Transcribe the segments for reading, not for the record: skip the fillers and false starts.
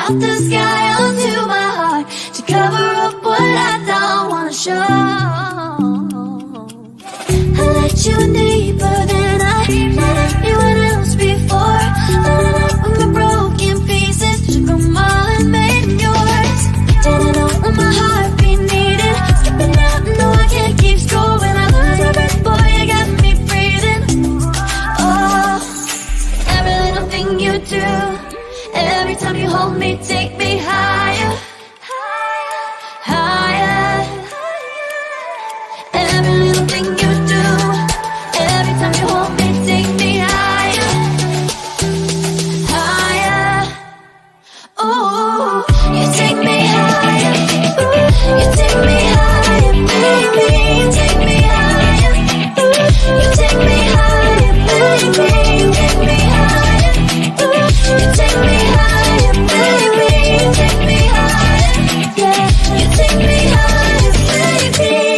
out the sky onto my heart to cover up what I don't wanna show. I let you in deeper than I let anyone else before. Loaded up with my broken pieces, took them all and made them yours. Didn't know what my heart be needing, skipping out, no I can't keep score. When I lose my breath, boy, you got me breathing. Oh, every little thing you do, every time you hold me, take me higher, higher, higher. Every little thing you do, every time you hold me, take me higher, higher. Ooh, you take me higher. Ooh, you take me higher, baby. You take me higher. Ooh, you take me higher, baby. You take me higher. Ooh, you take me higher, baby. You take me higher. Yeah, you take me higher, baby.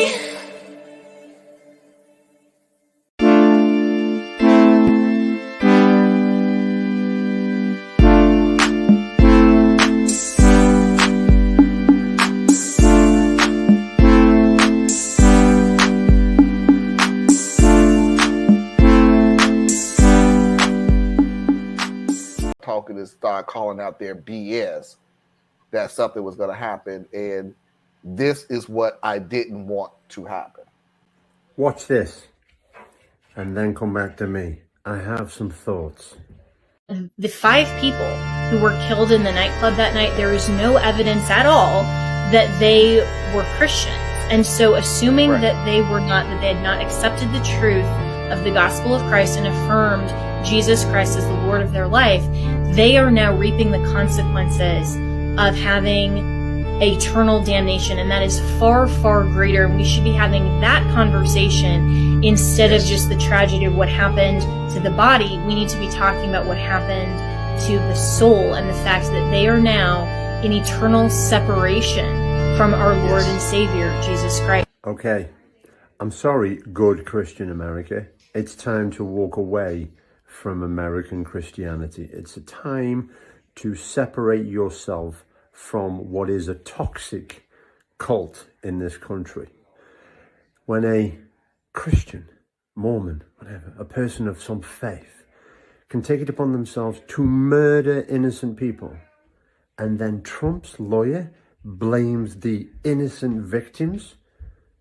Talking and start calling out their BS that something was going to happen, and this is what I didn't want to happen. Watch this, and then come back to me. I have some thoughts. The 5 people who were killed in the nightclub that night, there is no evidence at all that they were Christians. And so assuming Right. that they were not, that they had not accepted the truth of the gospel of Christ and affirmed Jesus Christ as the Lord of their life, they are now reaping the consequences of having eternal damnation. And that is far, far greater. And we should be having that conversation instead of just the tragedy of what happened to the body. We need to be talking about what happened to the soul and the fact that they are now in eternal separation from our Lord and Savior, Jesus Christ. Okay, I'm sorry, good Christian America. It's time to walk away from American Christianity. It's a time to separate yourself from what is a toxic cult in this country. When a Christian, Mormon, whatever, a person of some faith can take it upon themselves to murder innocent people, and then Trump's lawyer blames the innocent victims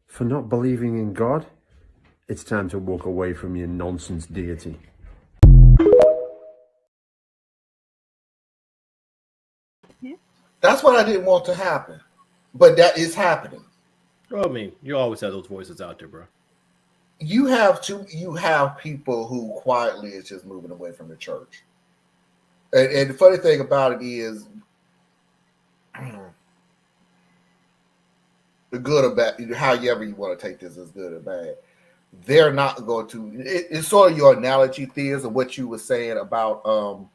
for not believing in God, it's time to walk away from your nonsense deity. That's what I didn't want to happen, but that is happening. Well, I mean, you always have those voices out there, bro. You have people who quietly is just moving away from the church. And the funny thing about it is, the good or bad, however you want to take this as good or bad, they're not going to. It's sort of your analogy, Theas, of what you were saying about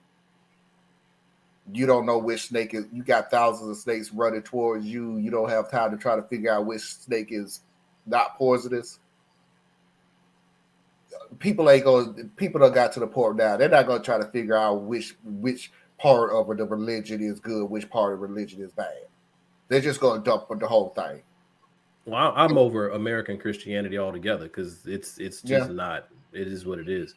you don't know which snake is. You got thousands of snakes running towards you. You don't have time to try to figure out which snake is not poisonous. People don't got to the point now. They're not going to try to figure out which part of the religion is good, which part of the religion is bad. They're just going to dump the whole thing. Well, I'm over American Christianity altogether because it's just not. It is what it is.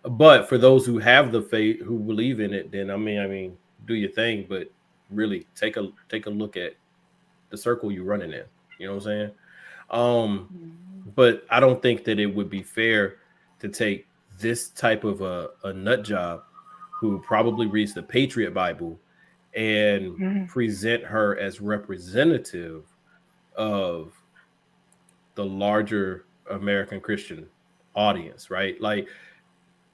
But for those who have the faith, who believe in it, then I mean, do your thing. But really, take a look at the circle you're running in. You know what I'm saying? But I don't think that it would be fair to take this type of a nut job who probably reads the Patriot Bible and present her as representative of the larger American Christian audience, right? Like,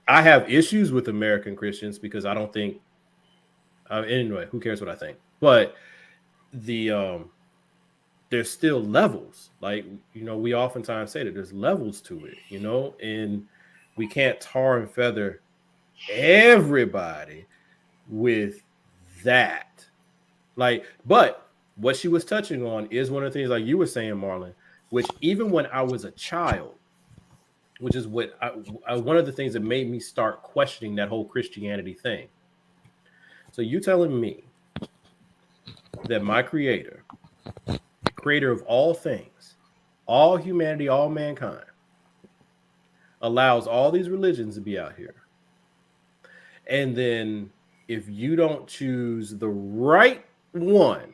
I have issues with American Christians because I don't think, anyway, who cares what I think? But there's still levels. Like, you know, we oftentimes say that there's levels to it, you know, and we can't tar and feather everybody with that. Like, but what she was touching on is one of the things, like you were saying, Marlon, which even when I was a child, which is what one of the things that made me start questioning that whole Christianity thing. So you telling me that my creator of all things, all humanity, all mankind, allows all these religions to be out here. And then if you don't choose the right one,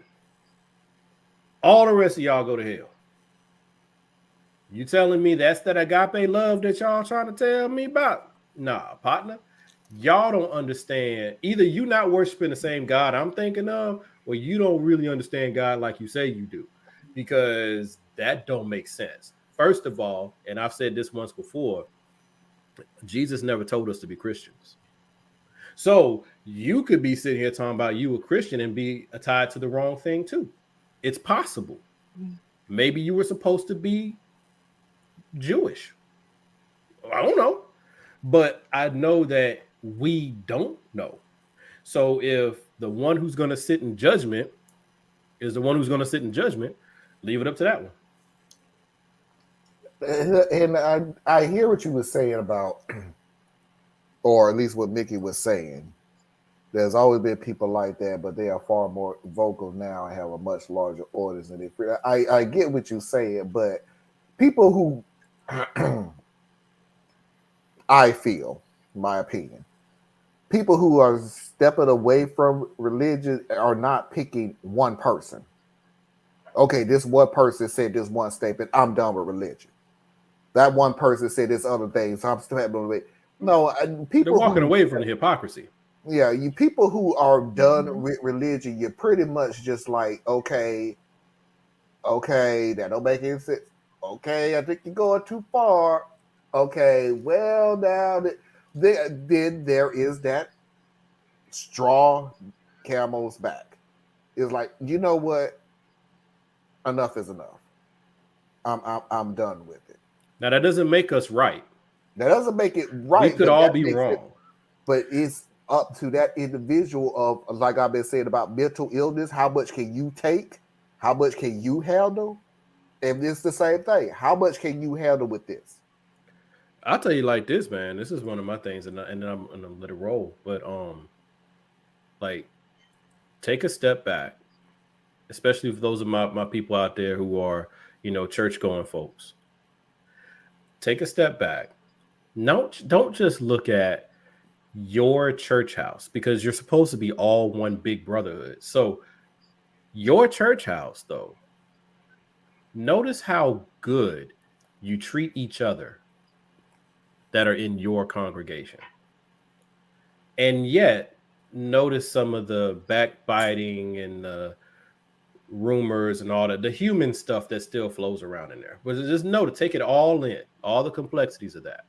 all the rest of y'all go to hell. You telling me that's that agape love that y'all trying to tell me about? Nah, partner. Y'all don't understand. Either you not worshiping the same God I'm thinking of, or you don't really understand God like you say you do, because that don't make sense. First of all, and I've said this once before, Jesus never told us to be Christians. So you could be sitting here talking about you a Christian and be tied to the wrong thing too. It's possible. Maybe you were supposed to be Jewish. I don't know. But I know that we don't know. So if the one who's going to sit in judgment is the one who's going to sit in judgment, leave it up to that one. And I hear what you were saying about, or at least what Mickey was saying. There's always been people like that, but they are far more vocal now and have a much larger audience than they. I get what you're saying, but people who I feel, my opinion, people who are stepping away from religion are not picking one person. Okay, this one person said this one statement, I'm done with religion. That one person said this other thing, so I'm stepping away. No, people they're walking away from the hypocrisy. Yeah, you people who are done with religion, you're pretty much just like, okay, that don't make any sense. Okay, I think you're going too far. Okay, well now then there is that straw camel's back. It's like, you know what? Enough is enough. I'm done with it. Now that doesn't make us right. That doesn't make it right. We could all be wrong. But it's up to that individual of, like I've been saying about mental illness, how much can you take? How much can you handle? And it's the same thing. How much can you handle with this? I'll tell you like this, man. This is one of my things, and I'm gonna let it roll. But like, take a step back, especially for those of my people out there who are, church going folks. Take a step back. Don't just look at your church house, because you're supposed to be all one big brotherhood. So your church house, though, notice how good you treat each other that are in your congregation. And yet, notice some of the backbiting and the rumors and all that, the human stuff that still flows around in there. But just take it all in, all the complexities of that.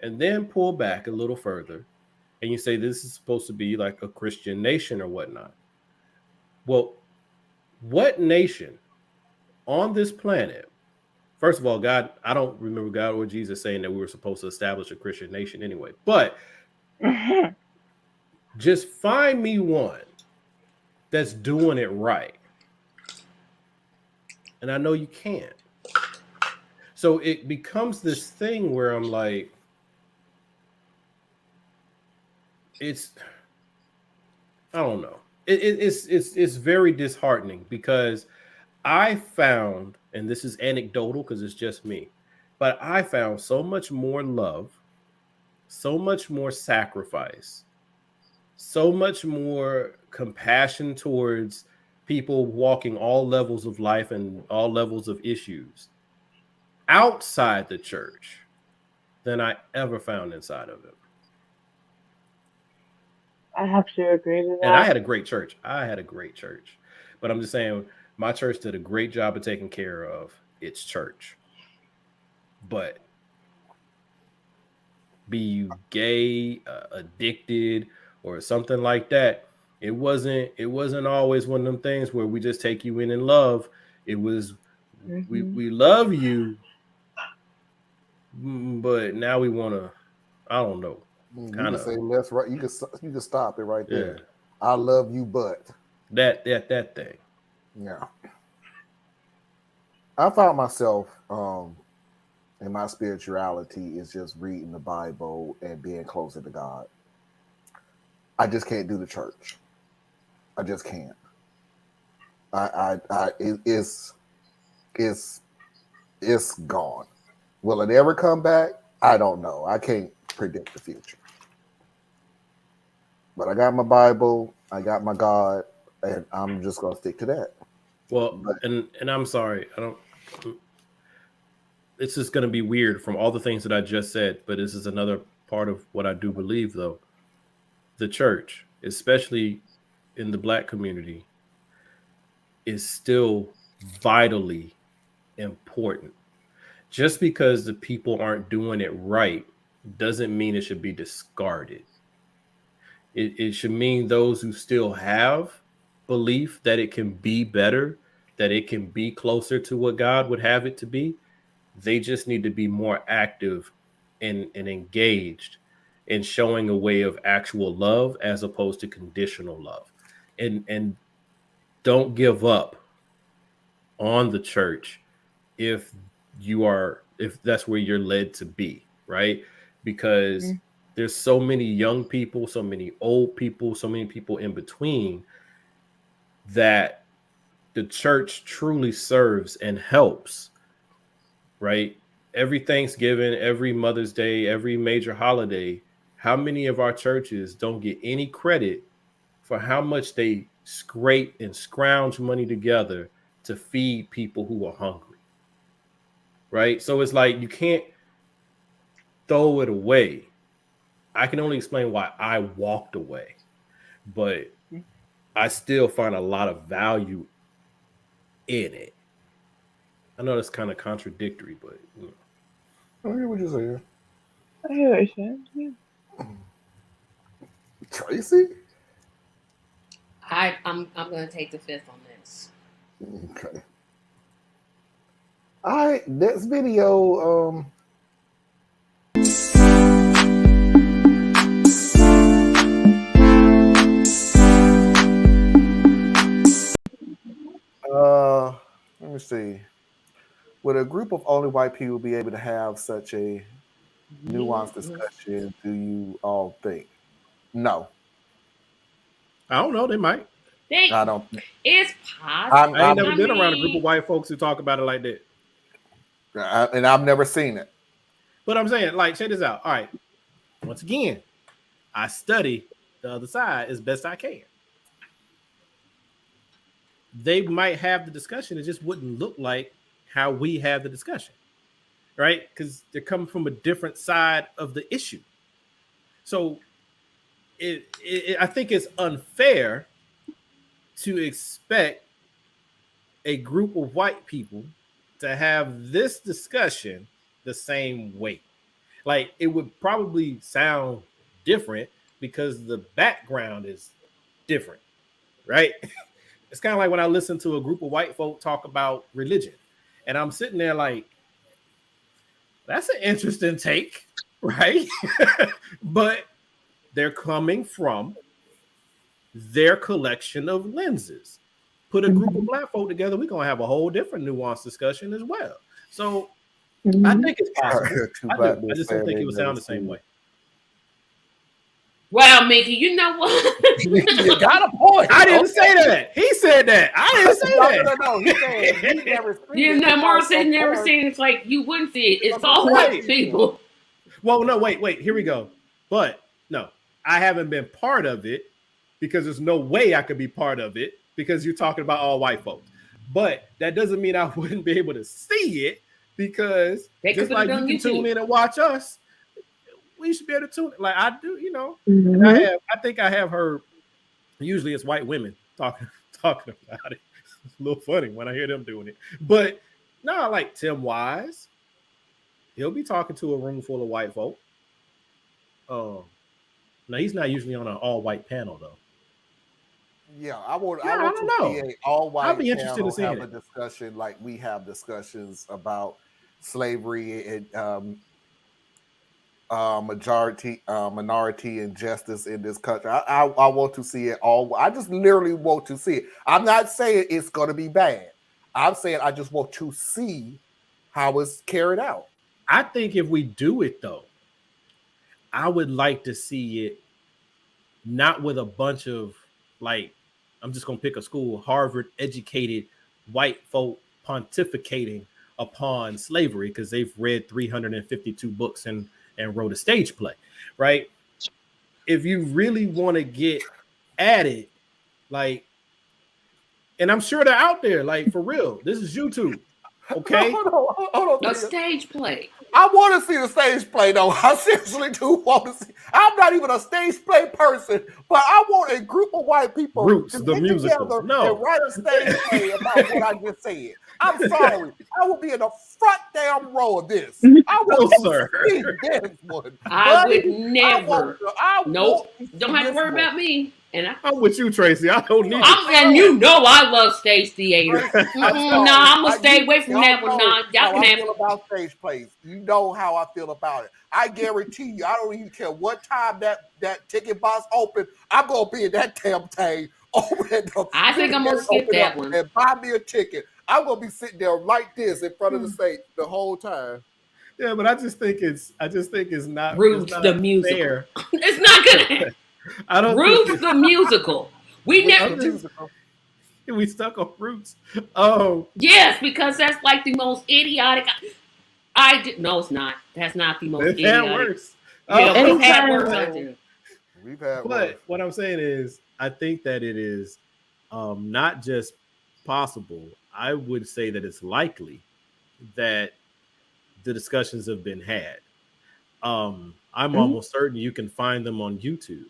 And then pull back a little further and you say this is supposed to be like a Christian nation or whatnot. Well, what nation on this planet, first of all, God, I don't remember God or Jesus saying that we were supposed to establish a Christian nation anyway, but just find me one that's doing it right. And I know you can't. So it becomes this thing where I'm like, I don't know. It's very disheartening, because I found, and this is anecdotal because it's just me, but I found so much more love, so much more sacrifice, so much more compassion towards people walking all levels of life and all levels of issues outside the church than I ever found inside of it. I have to agree with that. And I had a great church. But I'm just saying, my church did a great job of taking care of its church. But be you gay, addicted, or something like that, it wasn't always one of them things where we just take you in love. It was we love you, but now we want to, I don't know. You can say that's right. You can stop it right there. Yeah. I love you, but that thing. Yeah. I found myself in my spirituality is just reading the Bible and being closer to God. I just can't do the church. I just can't. It's gone. Will it ever come back? I don't know. I can't predict the future. But I got my Bible, I got my God, and I'm just gonna stick to that. Well, and I'm sorry, I don't. It's just going to be weird from all the things that I just said, but this is another part of what I do believe, though. The church, especially in the Black community, is still vitally important. Just because the people aren't doing it right doesn't mean it should be discarded. It should mean those who still have belief that it can be better, that it can be closer to what God would have it to be, they just need to be more active and engaged in showing a way of actual love as opposed to conditional love. And don't give up on the church if that's where you're led to be, right? Because there's so many young people, so many old people, so many people in between that the church truly serves and helps, right? Every Thanksgiving, every Mother's Day, every major holiday, how many of our churches don't get any credit for how much they scrape and scrounge money together to feed people who are hungry, right? So it's like you can't throw it away. I can only explain why I walked away, but I still find a lot of value in it. I know that's kind of contradictory, but you know. I hear what you're saying. I hear what you're saying. Yeah. Tracy? I'm gonna take the fifth on this. Okay. All right, next video. Let me see. Would a group of only white people be able to have such a nuanced discussion, do you all think? No. I don't know. They might. I don't. It's possible. I ain't never been around a group of white folks who talk about it like that. And I've never seen it. But I'm saying, like, check this out. All right. Once again, I study the other side as best I can. They might have the discussion. It just wouldn't look like how we have the discussion, right? Because they're coming from a different side of the issue. So I think it's unfair to expect a group of white people to have this discussion the same way. Like, it would probably sound different because the background is different, right? It's kind of like when I listen to a group of white folk talk about religion, and I'm sitting there like, that's an interesting take, right? But they're coming from their collection of lenses. Put a group of black folk together, we're going to have a whole different nuanced discussion as well. So I think it's possible. I just don't think it would sound the same way. Well, Mickey, you know what? You got a point. I didn't say that. He said that. I didn't say that. No. He said he never seen You it. know, Morris said never seen it. It's like you wouldn't see it. It's all white people. Well, no, wait. Here we go. But no, I haven't been part of it because there's no way I could be part of it because you're talking about all white folks. But that doesn't mean I wouldn't be able to see it because just like you can tune in and watch us, we should be able to tune in. Like I do, you know. And I think I have heard. Usually, it's white women talking about it. It's a little funny when I hear them doing it. But no, like Tim Wise, he'll be talking to a room full of white folk. Now he's not usually on an all-white panel though. Yeah, I want I to don't see an all-white I'd be interested panel in seeing have it. a discussion like we have discussions about slavery and minority injustice in this country. I want to see it all. I just literally want to see it. I'm not saying it's going to be bad. I'm saying I just want to see how it's carried out. I think if we do it though, I would like to see it not with a bunch of like I'm just going to pick a school, Harvard educated white folk pontificating upon slavery because they've read 352 books and wrote a stage play, right? If you really want to get at it, like, and I'm sure they're out there, like, for real, this is YouTube. Okay. Hold on. A stage play. I want to see the stage play, though. I seriously do want to see. I'm not even a stage play person, but I want a group of white people Roots, to the get musical. together No. and write a stage play about what I just said. I'm sorry. I will be in the front damn row of this. I No, want sir. to see this one. I Buddy, would never. I Nope. want to see Don't have to this worry one. about me. And I'm with you, Tracy. I don't need it. and you know I love stage theater. I'm sorry. No, I'm gonna stay away from Y'all that one. know Nah, y'all how can I have feel about stage plays. You know how I feel about it. I guarantee you, I don't even care what time that ticket box open. I'm gonna be in that damn thing. I think I'm gonna skip that one. And buy me a ticket. I'm gonna be sitting there like this in front of the stage the whole time. Yeah, but I just think it's not Roots it's not the musical. fair. It's not gonna happen. I don't Roots think the musical. We never. we stuck on Roots. Yes, because that's like the most idiotic. No, it's not. That's not the most It's idiotic. had worse. Yeah, we've had Anytime- worse out there. We've had But what I'm saying is, I think that it is not just possible. I would say that it's likely that the discussions have been had. I'm almost certain you can find them on YouTube,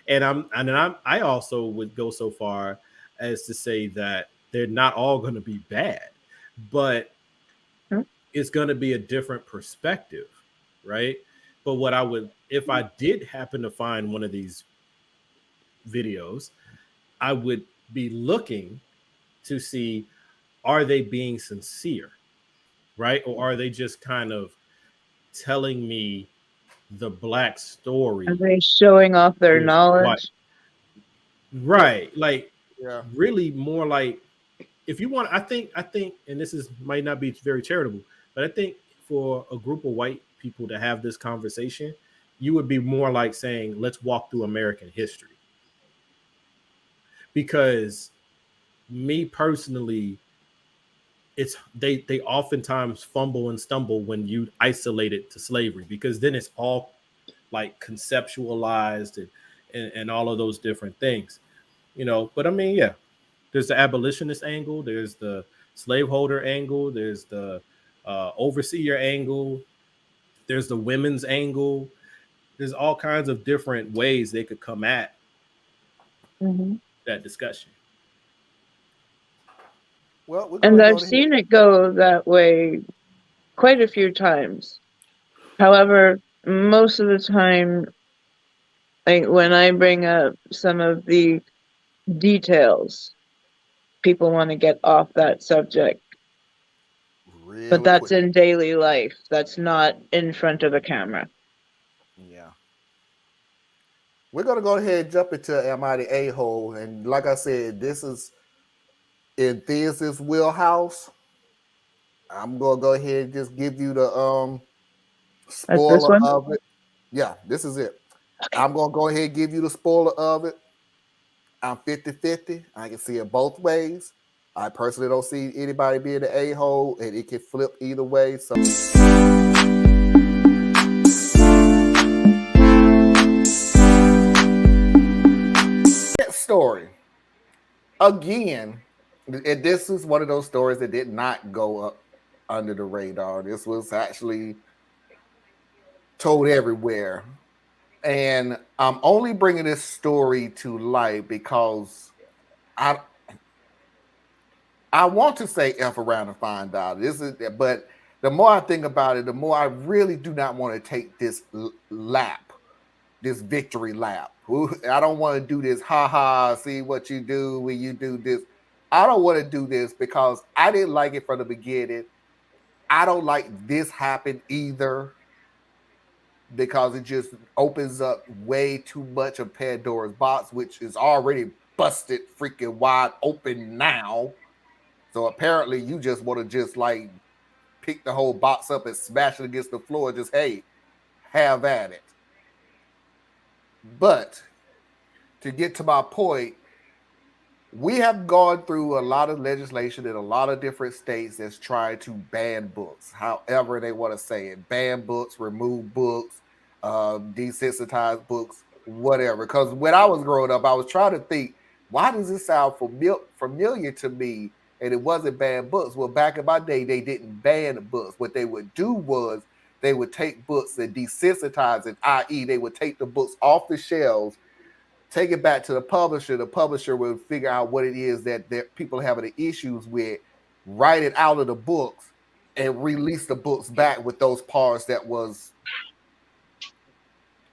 and I also would go so far as to say that they're not all going to be bad, but it's going to be a different perspective, right? But what I would, if I did happen to find one of these videos, I would be looking to see, are they being sincere, right? Or are they just kind of telling me the Black story? Are they showing off their is knowledge? Right. Like, Yeah. really more like, if you want, I think, and this might not be very charitable, but I think for a group of white people to have this conversation, you would be more like saying, let's walk through American history. Because me personally, they oftentimes fumble and stumble when you isolate it to slavery, because then it's all like conceptualized and all of those different things, you know. But I mean, yeah, there's the abolitionist angle, there's the slaveholder angle, there's the overseer angle, there's the women's angle. There's all kinds of different ways they could come at that discussion. Well, we're And gonna I've go seen it go that way quite a few times. However, most of the time, like when I bring up some of the details, people want to get off that subject. really But that's quick. in daily life. That's not in front of a camera. Yeah. We're gonna go ahead and jump into Am I the A-hole? And like I said, this is in Thea's wheelhouse. I'm gonna go ahead and just give you the spoiler one? of it. Yeah, this is it. I'm gonna go ahead and give you the spoiler of it. I'm 50-50. I can see it both ways. I personally don't see anybody being the a-hole, and it can flip either way. So story again, and this is one of those stories that did not go up under the radar. This was actually told everywhere, and I'm only bringing this story to light because I want to say F around and find out. But the more I think about it, the more I really do not want to take this lap, this victory lap. I don't want to do this, see what you do when you do this. I don't want to do this because I didn't like it from the beginning. I don't like this happen either, because it just opens up way too much of Pandora's box, which is already busted freaking wide open now. So apparently you just want to just like pick the whole box up and smash it against the floor. Just, hey, have at it. But to get to my point, we have gone through a lot of legislation in a lot of different states that's trying to ban books, however they want to say it. Ban books, remove books, desensitize books, whatever. Because when I was growing up, I was trying to think, why does this sound familiar to me? And it wasn't ban books. Well, back in my day, they didn't ban books. What they would do was they would take books and desensitize it, i.e., they would take the books off the shelves, take it back to the publisher. The publisher will figure out what it is that people are having the issues with, write it out of the books, and release the books back with those parts that was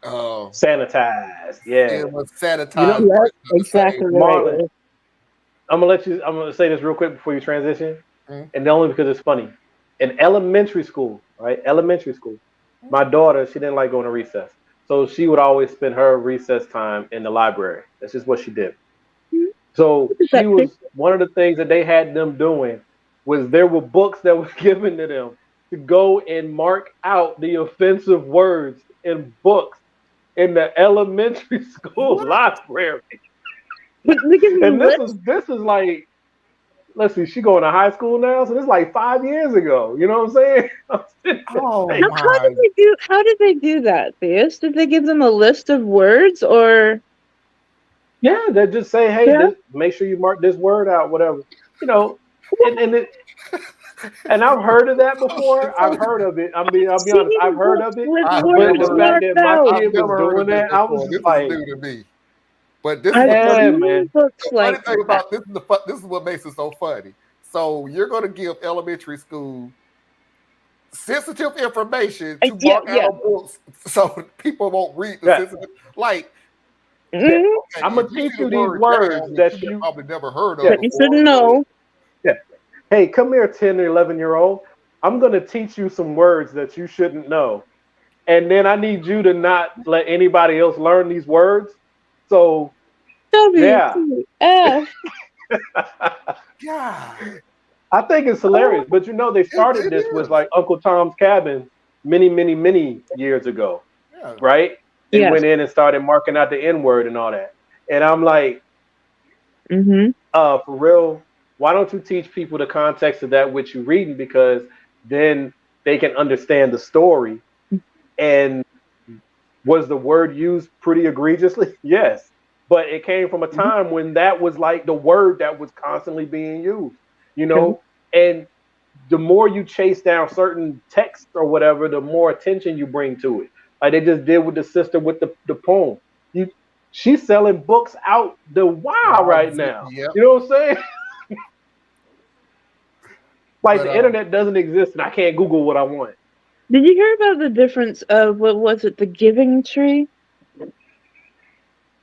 sanitized. Yeah, it was sanitized. That's exactly Marlon, right. I'm gonna say this real quick before you transition, Mhm. and only because it's funny. In elementary school, right? Elementary school, my daughter, she didn't like going to recess, so she would always spend her recess time in the library. That's just what she did. So she was one of the things that they had them doing was there were books that were given to them to go and mark out the offensive words in books in the elementary school library. And this is like, let's see, she going to high school now, so this is like 5 years ago. You know what I'm saying? Oh How my! did they do that, Theus? Did they give them a list of words, or Yeah, they just say, hey, Yeah. make sure you mark this word out, whatever. You know, and I've heard of that before. I've heard of it. I'll be honest, I've heard of it. with I've But words the fact marked that my out? kid was doing that, I was This just like, is new to me. But this I've is Yeah, seen man. books the funny like thing about this is what makes it so funny. So you're going to give elementary school sensitive information to Yeah, mark out of books, so people won't read the Yeah. sensitive. Like, Mhm. okay, I'm gonna if you teach see you the these word words down, that which you probably never heard of. Yeah. But you before, shouldn't know. hey, come here, 10 or 11-year-old. I'm going to teach you some words that you shouldn't know. And then I need you to not let anybody else learn these words. So, Yeah. WTF. God, I think it's hilarious. But you know, they started it this is. with like Uncle Tom's Cabin many years ago, Yeah. right? They Yes. went in and started marking out the N-word and all that. And I'm like, Mm-hmm. for real, why don't you teach people the context of that which you're reading? Because then they can understand the story. And was the word used pretty egregiously? Yes. But it came from a time when that was like the word that was constantly being used, you know? And the more you chase down certain texts or whatever, the more attention you bring to it. Like they just did with the sister with the poem. She's selling books out the wow right now. Yep. You know what I'm saying? Like But, the internet doesn't exist and I can't Google what I want. Did you hear about the difference of, what was it, The Giving Tree?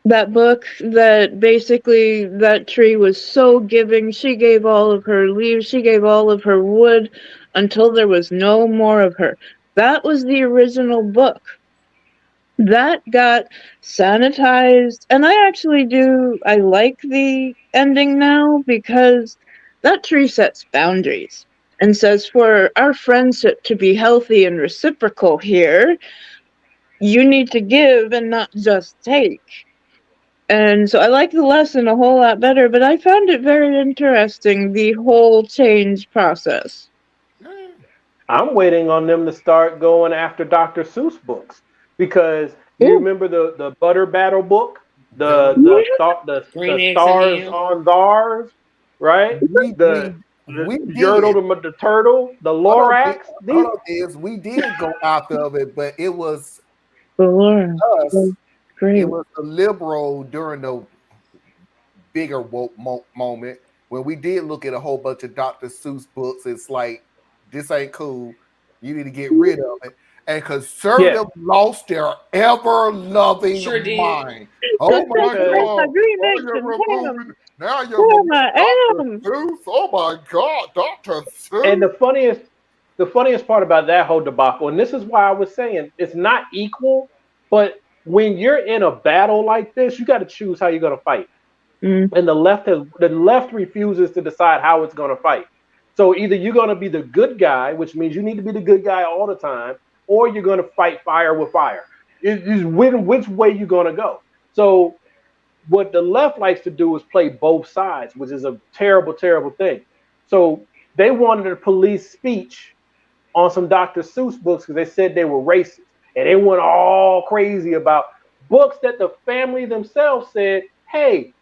That book that basically that tree was so giving. She gave all of her leaves, she gave all of her wood until there was no more of her. That was the original book. That got sanitized, and I like the ending now because that tree sets boundaries and says, for our friendship to be healthy and reciprocal here, you need to give and not just take. And so I like the lesson a whole lot better, but I found it very interesting, the whole change process. I'm waiting on them to start going after Dr. Seuss books because you remember the Butter Battle book, the Green Eggs and stars Ham. on Thars, right? we The did. Yertle the turtle, the Lorax. We did go after of it, but it was Laura, us. great. It was the liberal during the bigger woke moment when we did look at a whole bunch of Dr. Seuss books. It's like, this ain't cool. You need to get rid of it. And conservatives lost their ever-loving Sure did. mind. Oh my God! Now you're removing Dr. Seuss. Oh my God, Dr. Seuss. And the funniest part about that whole debacle, and this is why I was saying it's not equal, but when you're in a battle like this, you got to choose how you're going to fight. And the left refuses to decide how it's going to fight. So either you're going to be the good guy, which means you need to be the good guy all the time, or you're going to fight fire with fire. It's which way you're going to go. So what the left likes to do is play both sides, which is a terrible, terrible thing. So they wanted to police speech on some Dr. Seuss books because they said they were racist. And they went all crazy about books that the family themselves said, hey,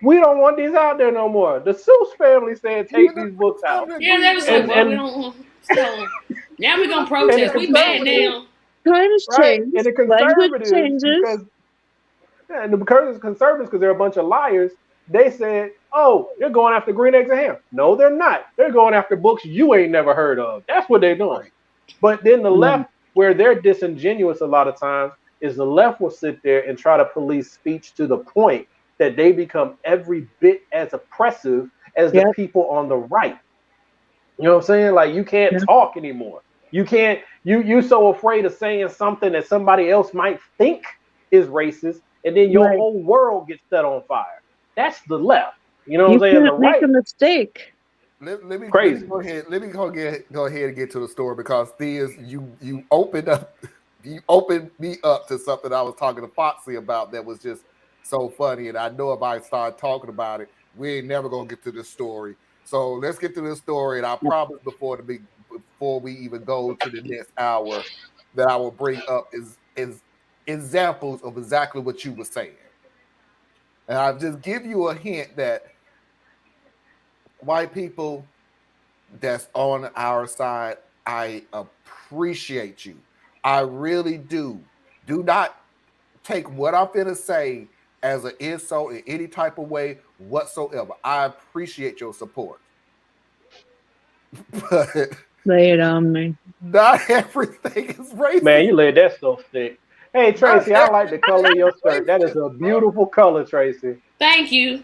we don't want these out there no more. The Seuss family said take these books out. Yeah, they was like, well, we don't want. So now we're gonna protest. We mad now. Times Right? change. And the Language conservatives, changes. and the conservatives, because they're a bunch of liars, they said, oh, they're going after green eggs and ham. No, they're not. They're going after books you ain't never heard of. That's what they're doing. But then the left, where they're disingenuous a lot of times, is the left will sit there and try to police speech to the point that they become every bit as oppressive as the people on the right. You know what I'm saying? Like, you can't talk anymore. You can't, you're so afraid of saying something that somebody else might think is racist, and then your whole world gets set on fire. That's the left. You know what I'm saying? The can't make right. a mistake. Let me Crazy. go ahead and get to the story, because Theus, you opened me up to something I was talking to Foxy about that was just so funny, and I know if I start talking about it, we ain't never gonna get to this story. So let's get to this story, and I promise before we even go to the next hour that I will bring up is examples of exactly what you were saying. And I'll just give you a hint that white people that's on our side, I appreciate you. I really do. Do not take what I'm finna say as an insult in any type of way whatsoever. I appreciate your support. But Lay it on me. not everything is racist. Man, you laid that so thick. Hey, Tracy, I like the color of your shirt. That is a beautiful color, Tracy. Thank you.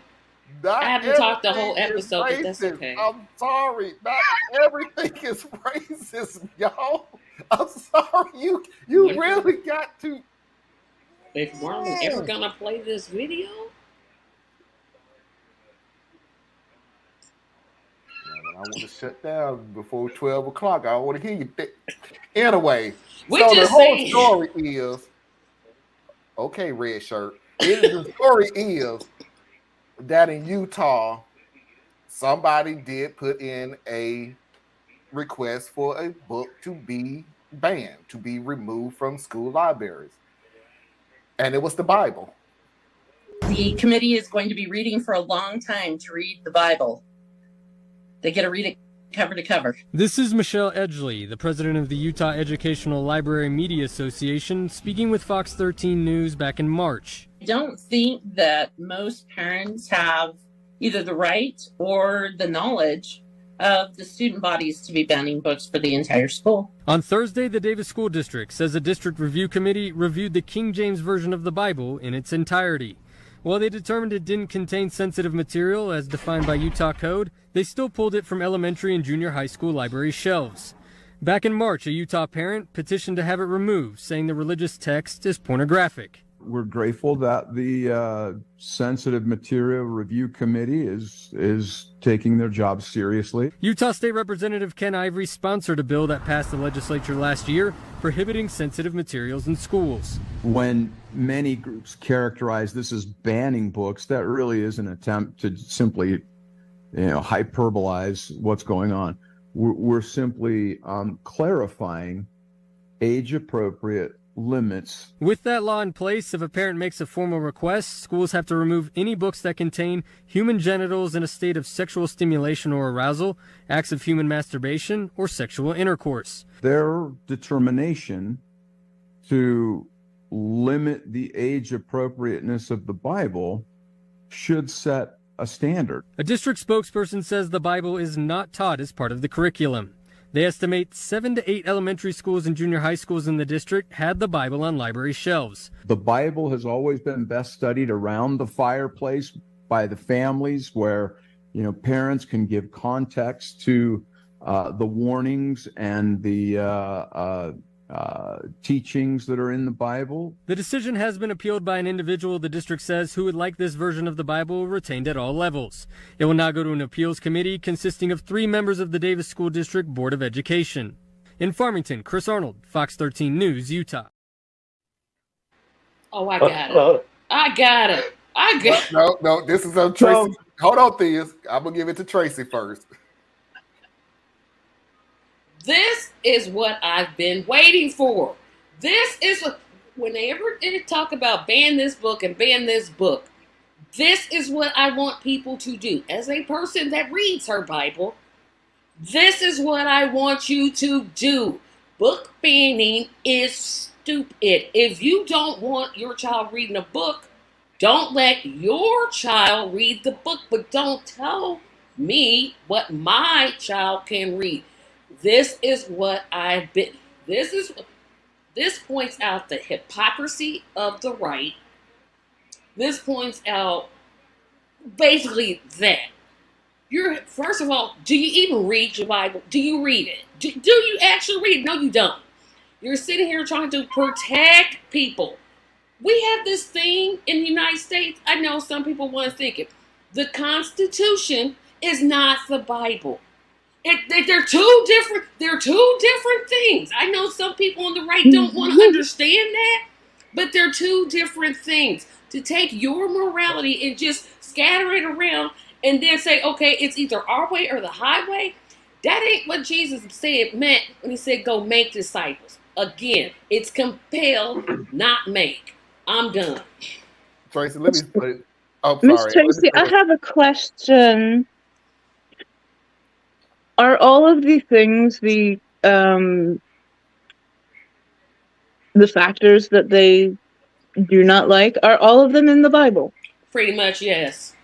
Not I haven't talked the whole everything is episode, but that's racist. okay. I'm sorry. Not everything is racist, y'all. I'm sorry. You really got to. If Marlon ever gonna play this video, I want to shut down before 12 o'clock. I don't want to hear you. Anyway, we so the just whole saying. story is, okay, red shirt. The story is that in Utah, somebody did put in a request for a book to be banned, to be removed from school libraries. And it was the Bible. The committee is going to be reading for a long time to read the Bible. They get to read it cover to cover. This is Michelle Edgley, the president of the Utah Educational Library Media Association, speaking with Fox 13 News back in March. I don't think that most parents have either the right or the knowledge of the student bodies to be banning books for the entire school. On Thursday, the Davis School District says a district review committee reviewed the King James Version of the Bible in its entirety. While they determined it didn't contain sensitive material as defined by Utah code, they still pulled it from elementary and junior high school library shelves. Back in March, a Utah parent petitioned to have it removed, saying the religious text is pornographic. We're grateful that the Sensitive Material Review Committee is taking their job seriously. Utah State Representative Ken Ivory sponsored a bill that passed the legislature last year prohibiting sensitive materials in schools. When many groups characterize this as banning books, that really is an attempt to simply, hyperbolize what's going on. We're simply clarifying age-appropriate limits. With that law in place, if a parent makes a formal request, schools have to remove any books that contain human genitals in a state of sexual stimulation or arousal, acts of human masturbation, or sexual intercourse. Their determination to limit the age appropriateness of the Bible should set a standard. A district spokesperson says the Bible is not taught as part of the curriculum. They estimate 7 to 8 elementary schools and junior high schools in the district had the Bible on library shelves. The Bible has always been best studied around the fireplace by the families, where parents can give context to the warnings and the teachings that are in the Bible. The decision has been appealed by an individual, the district says, who would like this version of the Bible retained at all levels. It will now go to an appeals committee consisting of 3 members of the Davis School District Board of Education. In Farmington, Chris Arnold, Fox 13 News, Utah. Oh, I got it. I got it. I get. No. This is on Tracy. Hold on, Theus. I'm gonna give it to Tracy first. This is what I've been waiting for. This is what, whenever they talk about ban this book and ban this book, this is what I want people to do. As a person that reads her Bible, this is what I want you to do. Book banning is stupid. If you don't want your child reading a book, don't let your child read the book, but don't tell me what my child can read. This is what I've been. This points out the hypocrisy of the right. This points out basically that first of all, do you even read your Bible? Do you read it? Do you actually read it? No, you don't. You're sitting here trying to protect people. We have this thing in the United States. I know some people want to think it. The Constitution is not the Bible. They're two different. They're two different things. I know some people on the right don't want to understand that, but they're two different things. To take your morality and just scatter it around and then say, okay, it's either our way or the highway. That ain't what Jesus meant when he said, go make disciples. Again, it's compelled, not make. I'm done. Tracy, let me put it. Oh, Miss sorry. Tracy, I have a question. Are all of the things the factors that they do not like, are all of them in the Bible? Pretty much, yes.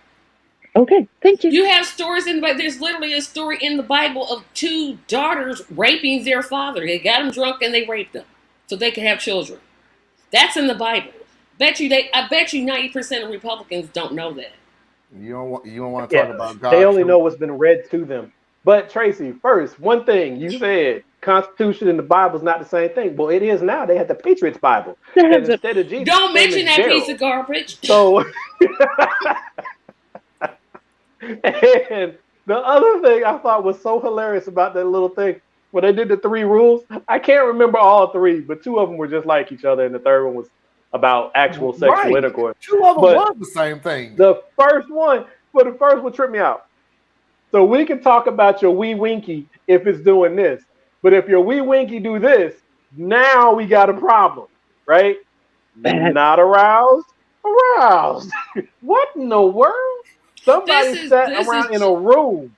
Okay, thank you. You have stories in the Bible. There's literally a story in the Bible of two daughters raping their father. They got him drunk and they raped him so they could have children. That's in the Bible. I bet you 90% of Republicans don't know that. You don't want to talk about God. They only know what's been read to them. But Tracy, first, one thing you said, Constitution and the Bible is not the same thing. Well, it is now. They had the Patriots Bible. And instead of Jesus, don't mention that piece of garbage. So, and the other thing I thought was so hilarious about that little thing, when they did the 3 rules, I can't remember all 3, but 2 of them were just like each other, and the third one was about actual sexual intercourse. 2 of them was the same thing. The first one tripped me out. So we can talk about your wee winky if it's doing this, but if your wee winky do this, now we got a problem, right? Not aroused. What in the world? Somebody sat around in a room.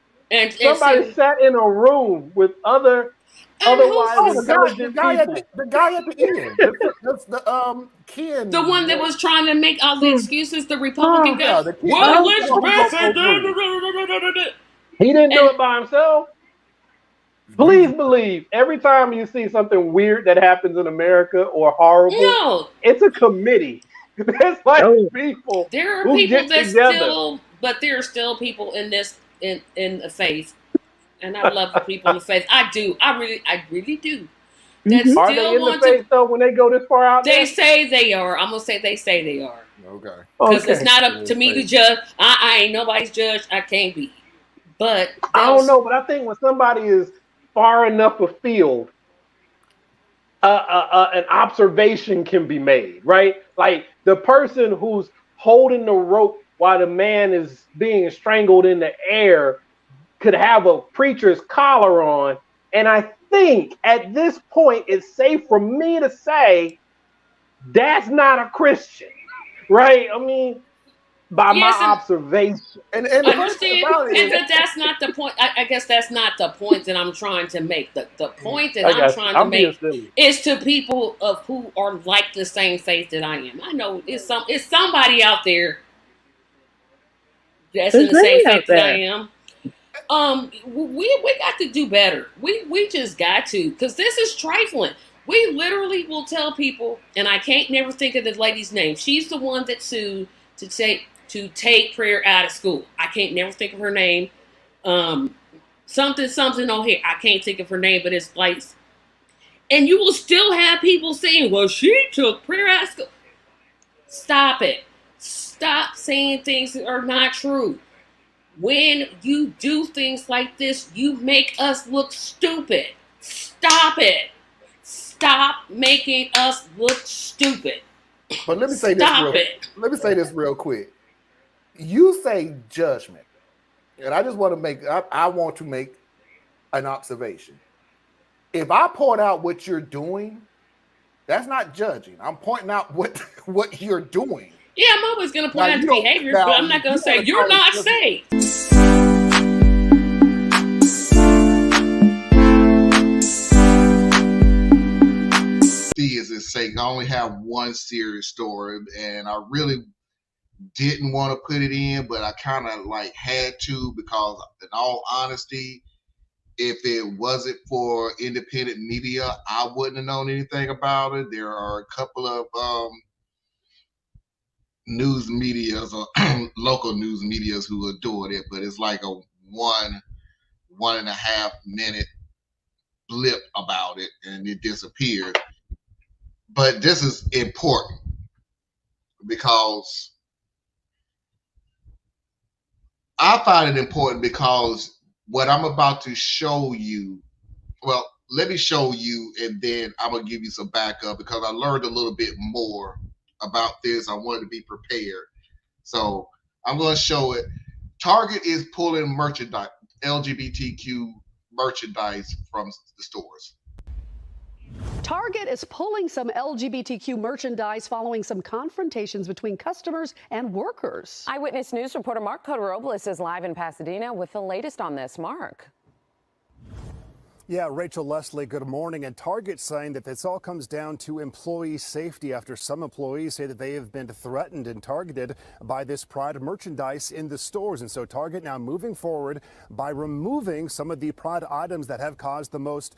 Somebody sat in a room with otherwise intelligent people. The guy at the end. That's the Ken. The one that was trying to make all the excuses. The Republican guy. He didn't do it by himself. Please believe every time you see something weird that happens in America or horrible, it's a committee. There's like people. There are people that still, but there are still people in this in the faith, and I love the people in the faith. I do. I really do. That still are they in the faith though when they go this far out? They say they are. I'm gonna say they say they are. Okay. Because it's not up to me to judge. I ain't nobody's judge. I can't be. But I don't know. But I think when somebody is far enough afield, an observation can be made, right? Like the person who's holding the rope while the man is being strangled in the air could have a preacher's collar on. And I think at this point, it's safe for me to say that's not a Christian, right? I mean, by my observation. And understand, but that's not the point. I guess that's not the point that I'm trying to make. The point that I'm trying to make is to people of who are like the same faith that I am. I know it's somebody out there that's in the same faith that I am. We got to do better. We just got to, because this is trifling. We literally will tell people, and I can't never think of the lady's name. She's the one that sued to take prayer out of school. I can't never think of her name. Something on here. I can't think of her name, but it's like, and you will still have people saying, well, she took prayer out of school. Stop it. Stop saying things that are not true. When you do things like this, you make us look stupid. Stop it. Stop making us look stupid. But let me say this real quick. you say judgment, and I just want to make I want to make an observation. If I point out what you're doing, that's not judging. I'm pointing out what you're doing. Yeah, I'm always going to point Now, out you the don't- behaviors, now, but I'm not going you to say wanna you're call it not judgment. saved. Is sake. I only have one serious story, and I really didn't want to put it in, but I kind of like had to, because in all honesty, if it wasn't for independent media, I wouldn't have known anything about it. There are a couple of news medias or local news medias who are doing it, but it's like a 1.5 minute blip about it and it disappeared. But this is important because I find it important because what I'm about to show you, well, let me show you and then I'm going to give you some backup because I learned a little bit more about this. I wanted to be prepared. So I'm going to show it. Target is pulling merchandise, LGBTQ merchandise from the stores. Target is pulling some LGBTQ merchandise following some confrontations between customers and workers. Eyewitness News reporter Mark Cotoropolis is live in Pasadena with the latest on this. Mark. Yeah, Rachel Leslie, good morning. And Target saying that this all comes down to employee safety after some employees say that they have been threatened and targeted by this Pride merchandise in the stores. And so Target now moving forward by removing some of the Pride items that have caused the most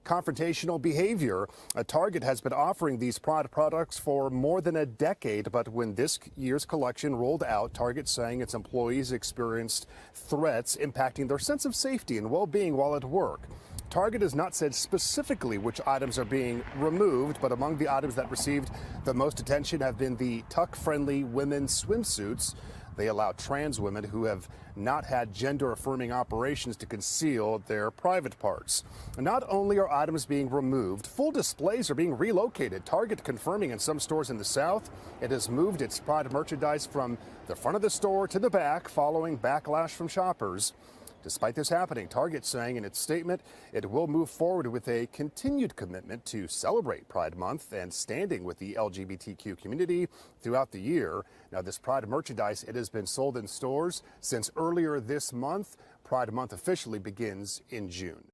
confrontational behavior. Target has been offering these Pride products for more than a decade, but when this year's collection rolled out, Target saying its employees experienced threats impacting their sense of safety and well-being while at work. Target has not said specifically which items are being removed, but among the items that received the most attention have been the tuck-friendly women's swimsuits. They allow trans women who have not had gender-affirming operations to conceal their private parts. And not only are items being removed, full displays are being relocated. Target confirming in some stores in the South it has moved its Pride merchandise from the front of the store to the back following backlash from shoppers. Despite this happening, Target saying in its statement it will move forward with a continued commitment to celebrate Pride Month and standing with the LGBTQ community throughout the year. Now, this Pride merchandise, it has been sold in stores since earlier this month. Pride Month officially begins in June.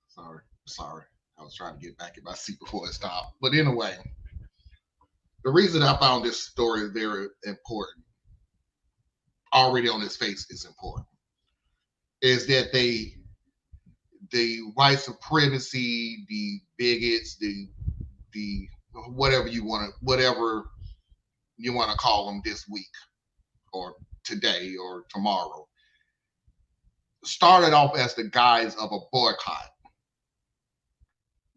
Sorry. I was trying to get back in my seat before it stopped. But anyway, the reason I found this story very important, already on its face is important, is that the white supremacy, the bigots, the whatever you want to call them this week or today or tomorrow, started off as the guise of a boycott.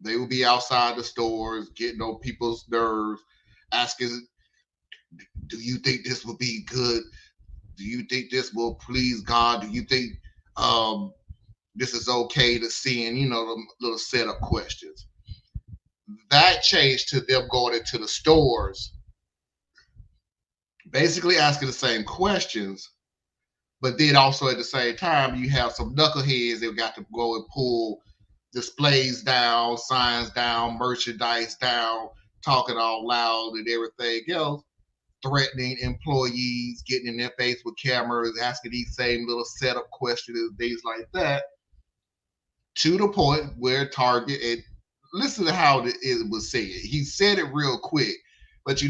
They will be outside the stores, getting on people's nerves, asking, do you think this will be good? Do you think this will please God? Do you think this is okay to see? And, the little setup questions. That changed to them going into the stores, basically asking the same questions, but then also at the same time, you have some knuckleheads that got to go and pull displays down, signs down, merchandise down, talking all loud and everything else, threatening employees, getting in their face with cameras, asking these same little setup questions and things like that, to the point where Target, and listen to how it was said. He said it real quick, but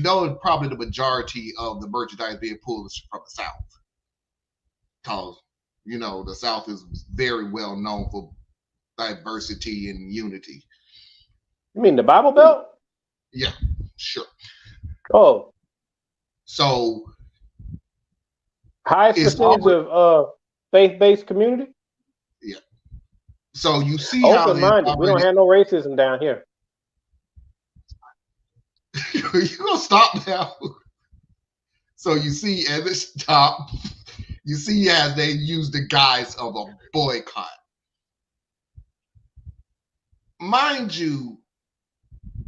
probably the majority of the merchandise being pulled is from the South. Because, the South is very well known for diversity and unity. You mean the Bible Belt? Yeah, sure. Oh. So highest percentage of faith-based community? Yeah. So you see open-minded. We don't have no racism down here. You're gonna stop now. So you see at this top, you see as they use the guise of a boycott. Mind you,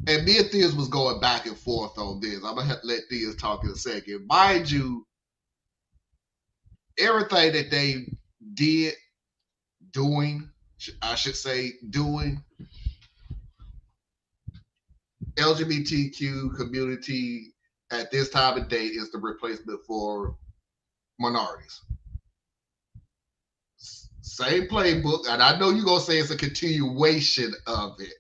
and me and Theus was going back and forth on this. I'm gonna let Theus talk in a second. Mind you, everything that they did, doing, LGBTQ community at this time of day is the replacement for minorities. Same playbook, and I know you're gonna say it's a continuation of it.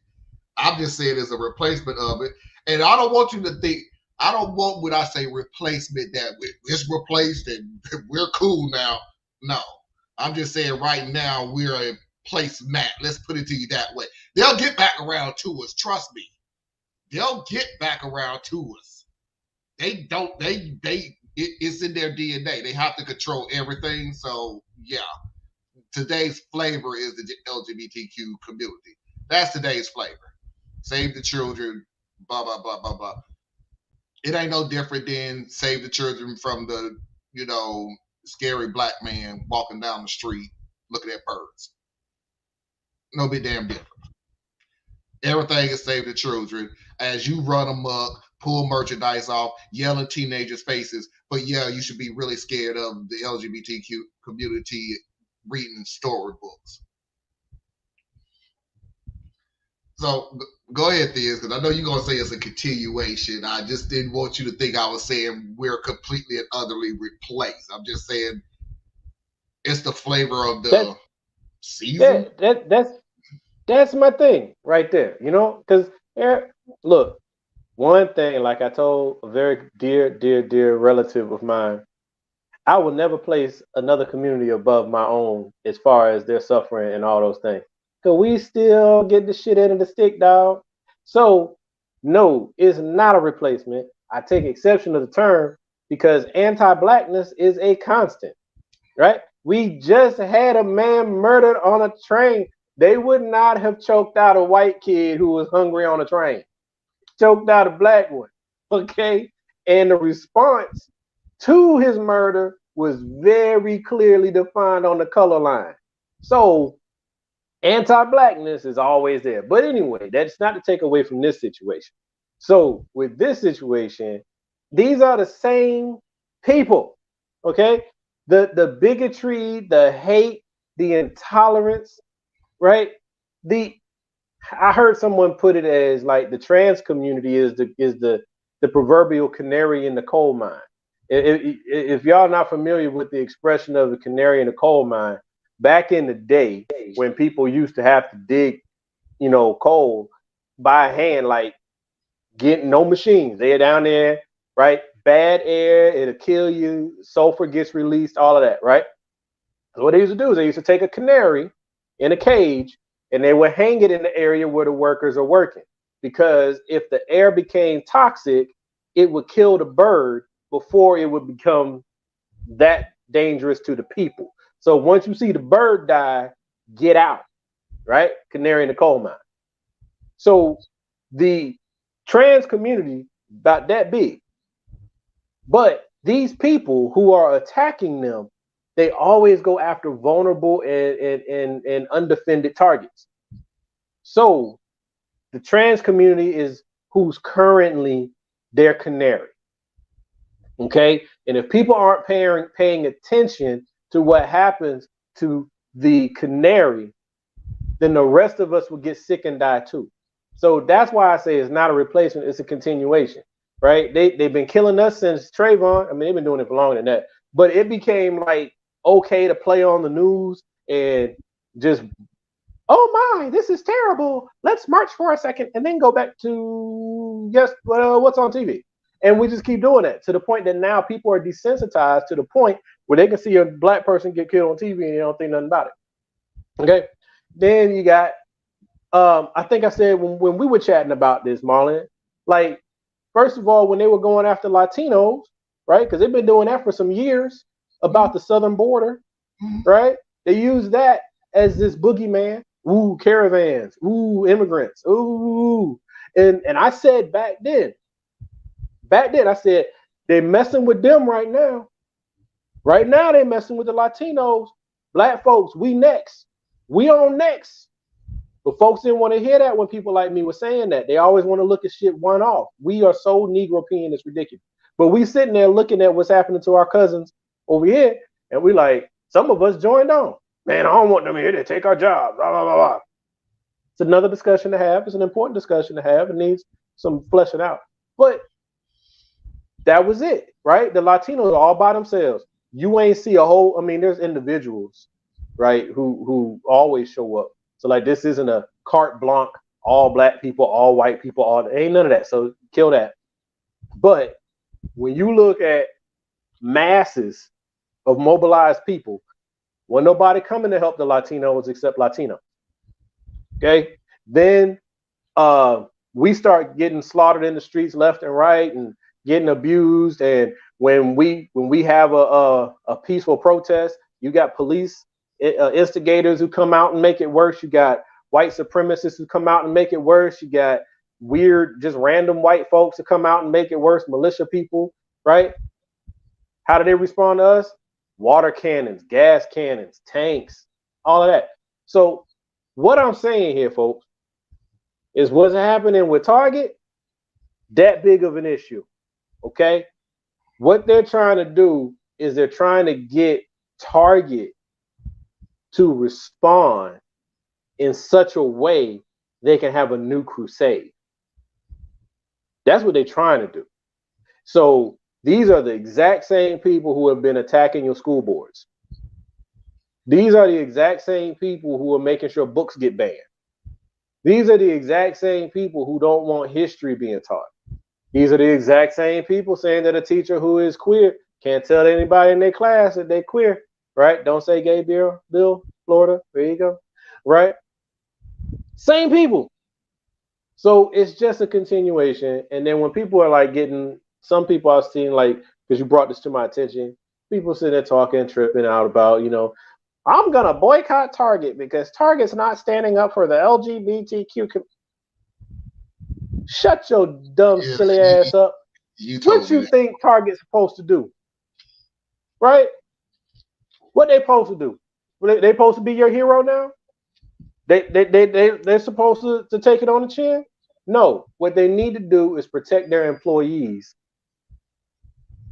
I'm just saying it's a replacement of it, and I don't want you to think. I don't want when I say replacement that it's replaced and we're cool now. No, I'm just saying right now we're a placemat. Let's put it to you that way. They'll get back around to us. Trust me. They'll get back around to us. They don't. It's in their DNA. They have to control everything. So yeah. Today's flavor is the LGBTQ community. That's today's flavor. Save the children, blah, blah, blah, blah, blah. It ain't no different than save the children from the, scary black man walking down the street looking at birds. No big damn different. Everything is save the children. As you run amok, pull merchandise off, yell in teenagers' faces, but yeah, you should be really scared of the LGBTQ community reading storybooks. So go ahead, Theus, because I know you're going to say it's a continuation. I just didn't want you to think I was saying we're completely and utterly replaced. I'm just saying it's the flavor of the season. That's my thing right there, because look, one thing, like I told a very dear relative of mine, I will never place another community above my own as far as their suffering and all those things. Because we still get the shit end of the stick, dog. So, no, it's not a replacement. I take exception to the term because anti-blackness is a constant, right? We just had a man murdered on a train. They would not have choked out a white kid who was hungry on a train. Choked out a black one, okay? And the response to his murder was very clearly defined on the color line. So anti-blackness is always there. But anyway, that's not to take away from this situation. So with this situation, these are the same people, okay? The bigotry, the hate, the intolerance, right? I heard someone put it as like the trans community is the proverbial canary in the coal mine. If y'all not familiar with the expression of the canary in the coal mine, back in the day when people used to have to dig, coal by hand, like getting no machines, they're down there, right? Bad air, it'll kill you, sulfur gets released, all of that, right? So what they used to do is they used to take a canary in a cage and they would hang it in the area where the workers are working, because if the air became toxic, it would kill the bird before it would become that dangerous to the people. So once you see the bird die, get out, right? Canary in the coal mine. So the trans community about that big, but these people who are attacking them, they always go after vulnerable and undefended targets. So the trans community is who's currently their canary. Okay, and if people aren't paying attention to what happens to the canary, then the rest of us will get sick and die too. So that's why I say it's not a replacement, it's a continuation, right? They've been killing us since Trayvon. I mean, they've been doing it for longer than that, but it became like okay to play on the news and just, oh my, this is terrible. Let's march for a second and then go back to what's on TV. And we just keep doing that to the point that now people are desensitized to the point where they can see a black person get killed on TV and they don't think nothing about it. Okay. Then you got, I think I said when we were chatting about this, Marlon, like, first of all, when they were going after Latinos, right? Because they've been doing that for some years about the southern border, right? They use that as this boogeyman. Ooh, caravans. Ooh, immigrants. Ooh. And I said back then, I said, they're messing with them right now. Right now, they're messing with the Latinos. Black folks, we next. We on next. But folks didn't want to hear that when people like me were saying that. They always want to look at shit one off. We are so Negro-pean, it's ridiculous. But we sitting there looking at what's happening to our cousins over here, And we like, some of us joined on. Man, I don't want them here to take our jobs. Blah, blah, blah, blah. It's another discussion to have. It's an important discussion to have. It needs some fleshing out. But that was it, right? The Latinos are all by themselves. You ain't see a whole, I mean, there's individuals, right, who always show up. So like this isn't a carte blanche, all black people, all white people, all ain't none of that. So kill that. But when you look at masses of mobilized people, when nobody coming to help the Latinos except Latino. Okay, then we start getting slaughtered in the streets left and right and getting abused. And when we have a peaceful protest, you got police instigators who come out and make it worse. You got white supremacists who come out and make it worse. You got weird, just random white folks who come out and make it worse. Militia people, right? How do they respond to us? Water cannons, gas cannons, tanks, all of that. So what I'm saying here, folks, is what's happening with Target, that big of an issue, okay? What they're trying to do is they're trying to get Target to respond in such a way they can have a new crusade. That's what they're trying to do. So these are the exact same people who have been attacking your school boards. These are the exact same people who are making sure books get banned. These are the exact same people who don't want history being taught. These are the exact same people saying that a teacher who is queer can't tell anybody in their class that they're queer, right? Don't say gay bill, Florida. There you go, right? Same people. So it's just a continuation. And then when people are like getting, some people I've seen, like, because you brought this to my attention, people sitting there talking, tripping out about, you know, I'm going to boycott Target because Target's not standing up for the LGBTQ. Shut your dumb, silly ass up. What you think Target's supposed to do? Right? What they supposed to do? They supposed to be your hero now? They're supposed to take it on the chin? No. What they need to do is protect their employees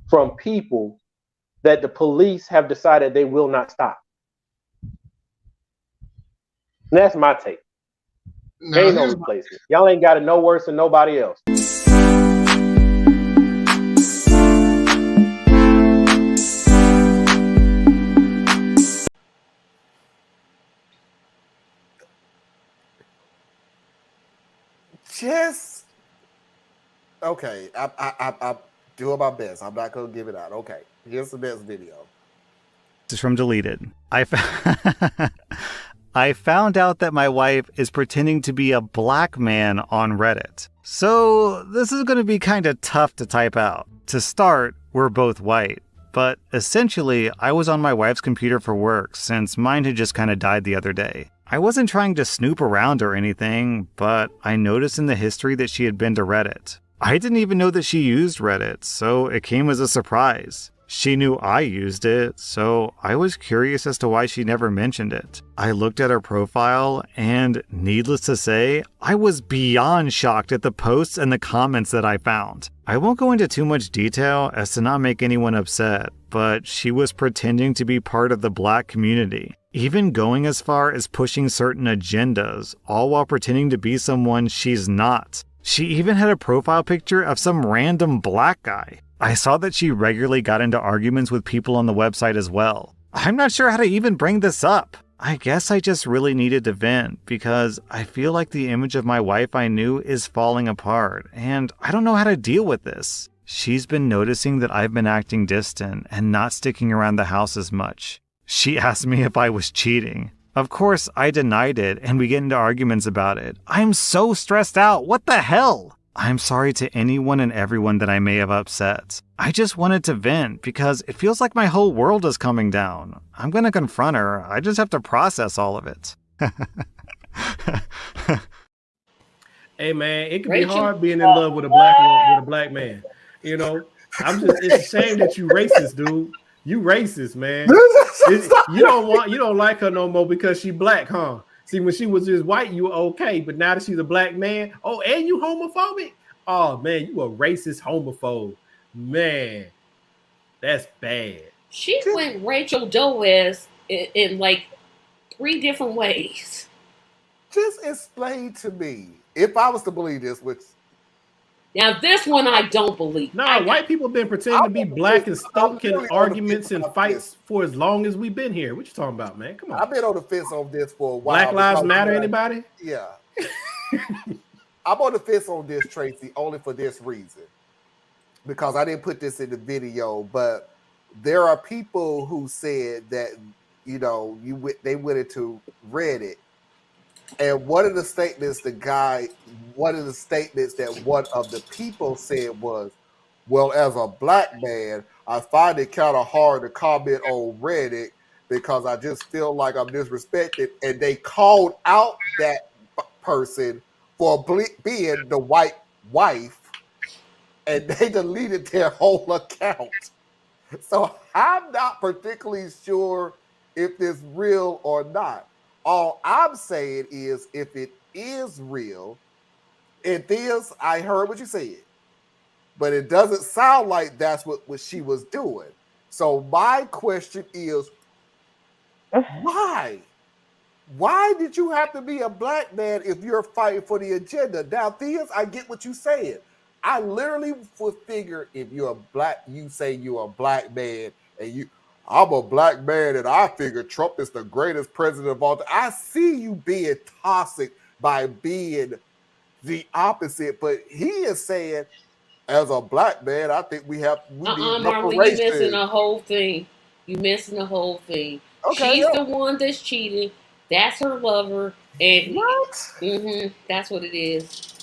from people that the police have decided they will not stop. And that's my take. Ain't no replacement. Y'all ain't got it no worse than nobody else. Just okay. I do my best. I'm not gonna give it out. Okay, here's the next video. This is from Deleted. I found out that my wife is pretending to be a black man on Reddit. So this is going to be kind of tough to type out. To start, we're both white. But essentially, I was on my wife's computer for work since mine had just kind of died the other day. I wasn't trying to snoop around or anything, but I noticed in the history that she had been to Reddit. I didn't even know that she used Reddit, so it came as a surprise. She knew I used it, so I was curious as to why she never mentioned it. I looked at her profile, and needless to say, I was beyond shocked at the posts and the comments that I found. I won't go into too much detail as to not make anyone upset, but she was pretending to be part of the black community, even going as far as pushing certain agendas, all while pretending to be someone she's not. She even had a profile picture of some random black guy. I saw that she regularly got into arguments with people on the website as well. I'm not sure how to even bring this up. I guess I just really needed to vent because I feel like the image of my wife I knew is falling apart, and I don't know how to deal with this. She's been noticing that I've been acting distant and not sticking around the house as much. She asked me if I was cheating. Of course, I denied it, and we get into arguments about it. I'm so stressed out. What the hell? I'm sorry to anyone and everyone that I may have upset. I just wanted to vent because it feels like my whole world is coming down. I'm gonna confront her. I just have to process all of it. Hey man, it can be hard being in love with a black man. You know, it's a shame that you racist, dude. You racist, man. You don't like her no more because she black, huh? See, when she was just white, you were okay, but now that she's a black man, oh, and you homophobic? Oh man, you a racist homophobe. Man, that's bad. She went Rachel Doez in like 3 different ways. Just explain to me, if I was to believe this, which now this one I don't believe. Nah, white people been pretending to be black and stoking arguments and fights for as long as we've been here. What you talking about, man? Come on. I've been on the fence on this for a while. Black Lives Matter, anybody? Yeah. I'm on the fence on this, Tracy, only for this reason. Because I didn't put this in the video, but there are people who said that, you know, they went into Reddit, and one of the statements that one of the people said was, well, as a black man, I find it kind of hard to comment on Reddit because I just feel like I'm disrespected. And they called out that person for being the white wife, and they deleted their whole account. So I'm not particularly sure if it's real or not. All I'm saying is, if it is real, I heard what you said, but it doesn't sound like that's what she was doing. So my question is, why? Why did you have to be a black man if you're fighting for the agenda? Now, Theus, I get what you're saying. I literally would figure if you say you're a black man and I'm a black man and I figure Trump is the greatest president of all time. I see you being toxic by being the opposite, but he is saying, as a black man, I think we need Marlon, you're missing the whole thing. You're missing the whole thing. Okay, she's the one that's cheating. That's her lover. And what? That's what it is.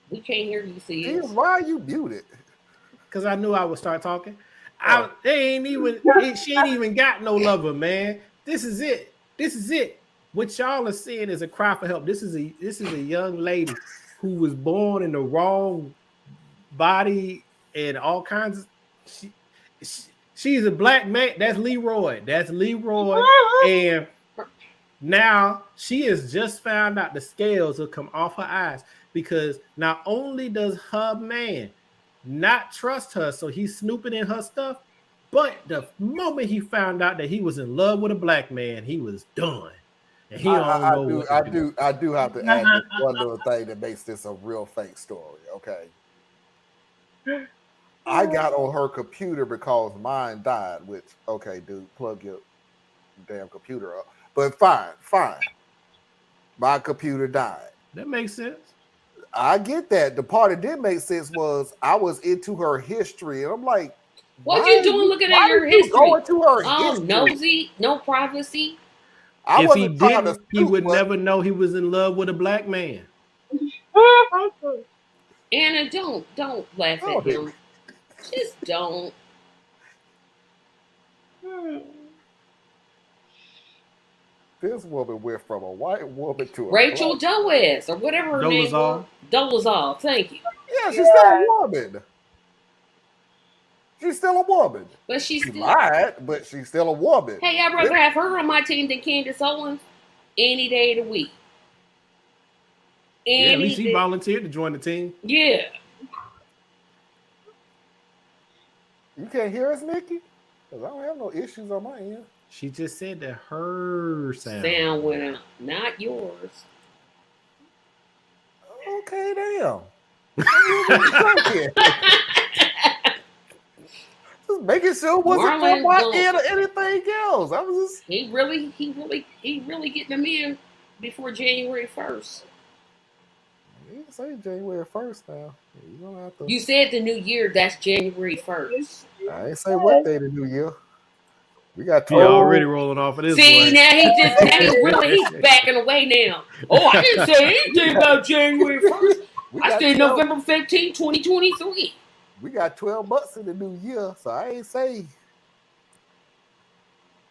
We can't hear you, see. Why are you muted? Because I knew I would start talking. She ain't even got no lover, man. This is it. What y'all are seeing is a cry for help. This is a young lady who was born in the wrong body and all kinds of. She's a black man. That's Leroy. And now she has just found out the scales will come off her eyes, because not only does her man not trust her, so he's snooping in her stuff, but the moment he found out that he was in love with a black man, he was done. And he I do have to add this one little thing that makes this a real fake story. Okay, I got on her computer because mine died. Which, okay, dude, plug your damn computer up. But fine. My computer died. That makes sense. I get that. The part that didn't make sense was I was into her history, and I'm like, what you doing looking at your history? Going to her history? Nosy, no privacy. If he didn't, he would never know he was in love with a black man. Anna, don't laugh at him. Just don't. This woman went from a white woman to a Rachel Doez, or whatever her name was. Dolezal, thank you. Yeah, she's still a woman. She's still a woman. But she lied, but she's still a woman. Hey, I'd rather have her on my team than Candace Owens any day of the week. At least he volunteered to join the team. Yeah. You can't hear us, Nikki? Because I don't have no issues on my end. She just said that her sound went out, not yours. Okay, damn. Just making sure it wasn't from my end or anything else. I was just he really getting them in before January 1st. You didn't say January 1st now. You don't have to. You said the new year, that's January 1st. I ain't say what day the new year. We got already rolling off of this. See, now he's backing away now. Oh, I didn't say anything about January 1st. I said November 15, 2023. We got 12 months in the new year, so I ain't say.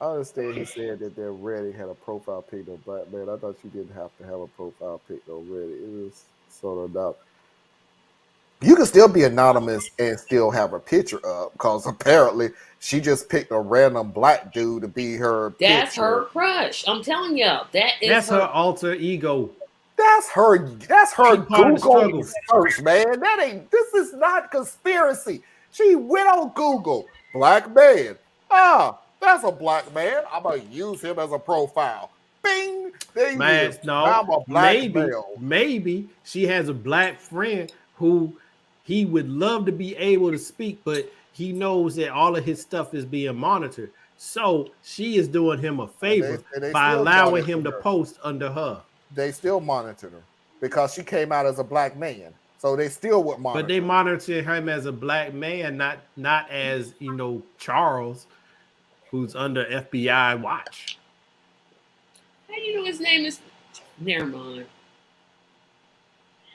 I understand he said that they're Reddit had a profile pic of black man. I thought you didn't have to have a profile pic on Reddit. It was sort of not. You can still be anonymous and still have a picture up, because apparently she just picked a random black dude to be her. That's picture. her crush. I'm telling y'all, that's her alter ego. That's her Google search, man. This is not conspiracy. She went on Google, black man. Ah, that's a black man. I'm gonna use him as a profile. Bing. There he Man, is. no, I'm a black maybe, male. maybe she has a black friend who he would love to be able to speak, but he knows that all of his stuff is being monitored. So she is doing him a favor they by still allowing him monitor to her. post under her. They still monitored her because she came out as a black man. So they still would monitor. But they monitor him as a black man, not as, you know, Charles, who's under FBI watch. How do you know his name is? Never mind.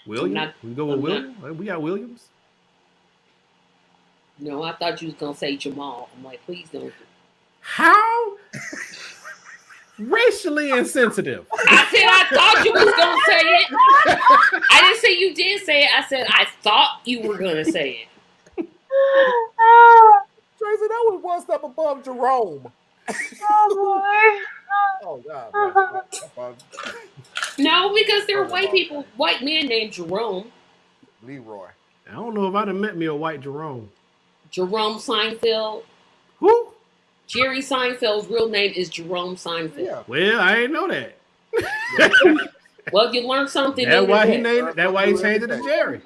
William? We go with I'm William? We got Williams? No, I thought you was gonna say Jamal. I'm like, please don't. How racially insensitive. I said I thought you was gonna say it. I didn't say you did say it. I said I thought you were gonna say it. Tracy, that was one step above Jerome. Oh Oh God. No, because there are white people, white men named Jerome. Leroy. I don't know if I'd have met me a white Jerome. Jerome Seinfeld. Who? Jerry Seinfeld's real name is Jerome Seinfeld. Yeah. Well, I ain't know that. Well, you learned something. That's new why he today. named it. That's why he changed it to Jerry.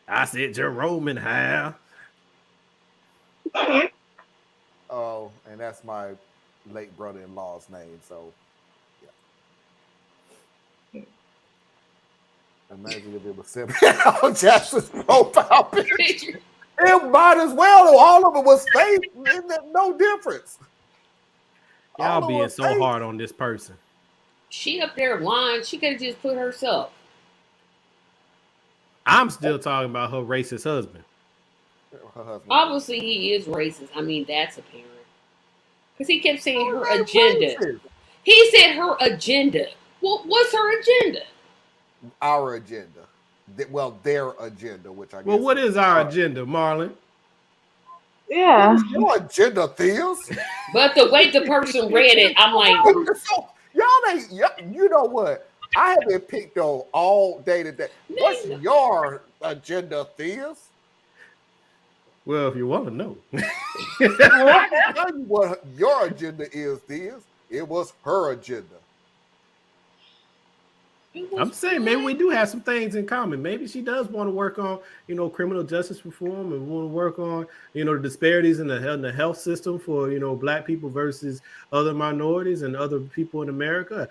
I said Jerome and Hal. Oh, and that's my late brother-in-law's name. So, yeah. Imagine if it was Samuel Jackson's profile picture. It might as well. All of it was fake. No difference. Y'all being so hard on this person. She up there lying. She could have just put herself. I'm still talking about her racist husband. Her husband. Obviously, he is racist. I mean, that's apparent. Because he kept saying her agenda. Racist. He said her agenda. Well, what's her agenda? Our agenda. Well, their agenda, which I guess. Well, what is our agenda, Marlon? Yeah. Your agenda, Theos. But the way the person read it, I'm like, Y'all ain't. You know what? I have been picked on all day today. What's your agenda, Theos? Well, if you want to know. I can tell you what your agenda is, Theos. It was her agenda. I'm saying maybe we do have some things in common. Maybe she does want to work on, you know, criminal justice reform and want to work on, you know, the disparities in the health system for, you know, black people versus other minorities and other people in America.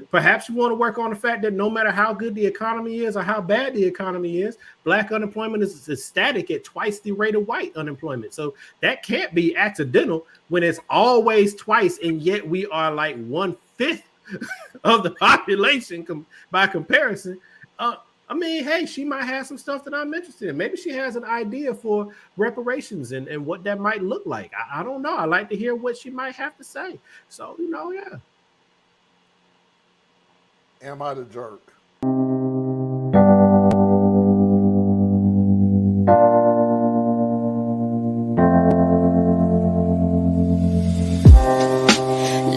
Perhaps you want to work on the fact that no matter how good the economy is or how bad the economy is, black unemployment is static at twice the rate of white unemployment. So that can't be accidental when it's always twice, and yet we are like 1/5 of the population by comparison. I mean, hey, she might have some stuff that I'm interested in. Maybe she has an idea for reparations and what that might look like. I don't know. I like to hear what she might have to say. So, you know, yeah. Am I the jerk?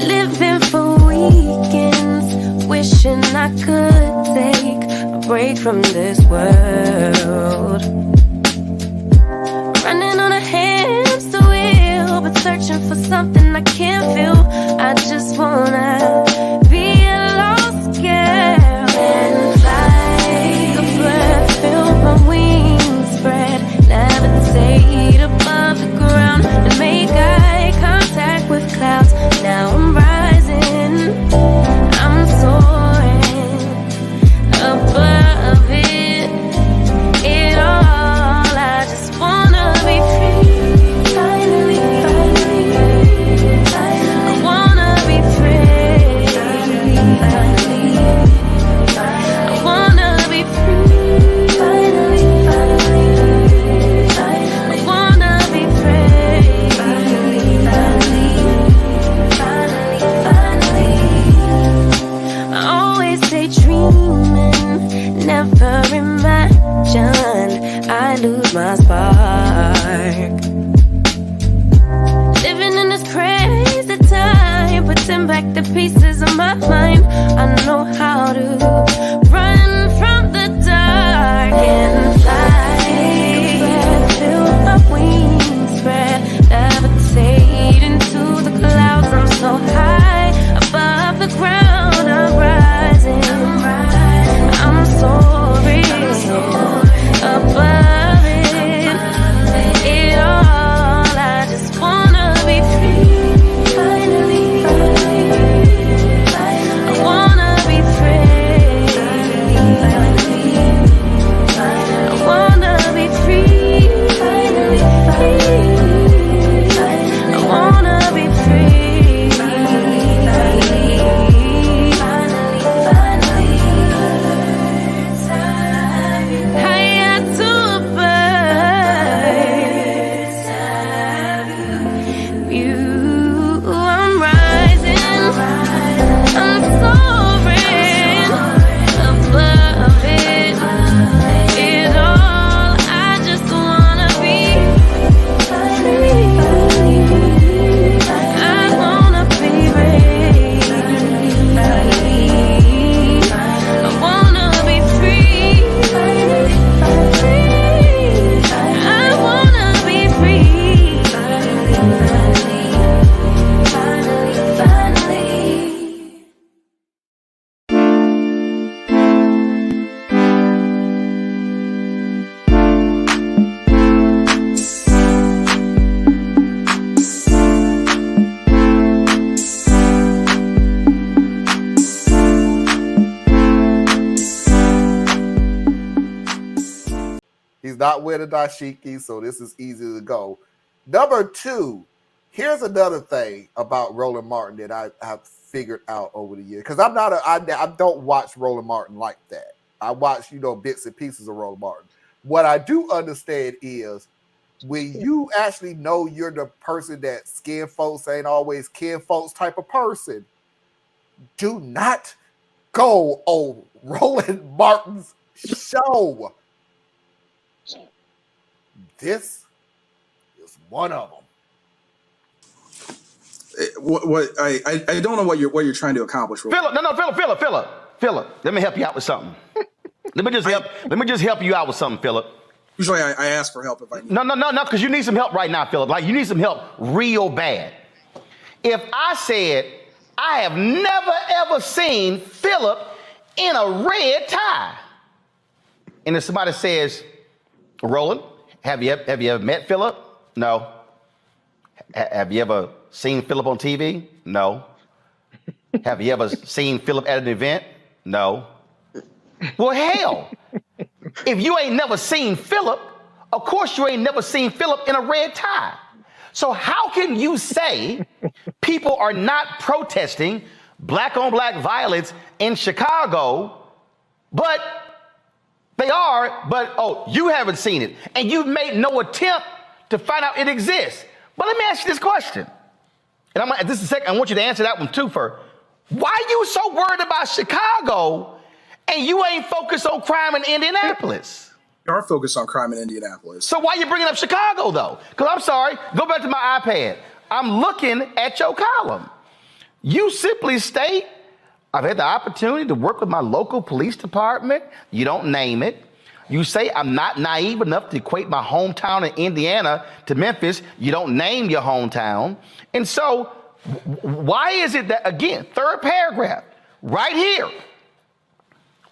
Living for weekends, wishing I could take a break from this world. Running on a hamster wheel, but searching for something I can't feel. I just wanna be a lost girl and fly. A bird, feel my wings spread, levitate above the ground and make eye contact with clouds. Now I'm rising, I'm soaring above it all. not wear the dashiki, so this is easy to go. Number two, here's another thing about Roland Martin that I have figured out over the years, because I don't watch Roland Martin like that. I watch, bits and pieces of Roland Martin. What I do understand is when you actually know you're the person that skin folks ain't always kin folks type of person, do not go on Roland Martin's show. This is one of them. I don't know what you're trying to accomplish. Philip, let me help you out with something. Let me just help you out with something, Philip. Usually I ask for help if I need. No, because you need some help right now, Philip. Like, you need some help real bad. If I said I have never ever seen Philip in a red tie, and if somebody says, Roland, have you ever met Philip? No. Have you ever seen Philip on TV? No. Have you ever seen Philip at an event? No. Well, hell, if you ain't never seen Philip, of course you ain't never seen Philip in a red tie. So how can you say people are not protesting black on black violence in Chicago, but they are, but you haven't seen it, and you've made no attempt to find out it exists. But let me ask you this question, and I want you to answer that one too first. Why are you so worried about Chicago and you ain't focused on crime in Indianapolis? We are focused on crime in Indianapolis. So why are you bringing up Chicago though? Because I'm sorry, go back to my iPad. I'm looking at your column. You simply state, I've had the opportunity to work with my local police department. You don't name it. You say I'm not naive enough to equate my hometown in Indiana to Memphis. You don't name your hometown. And so why is it that, again, third paragraph, right here,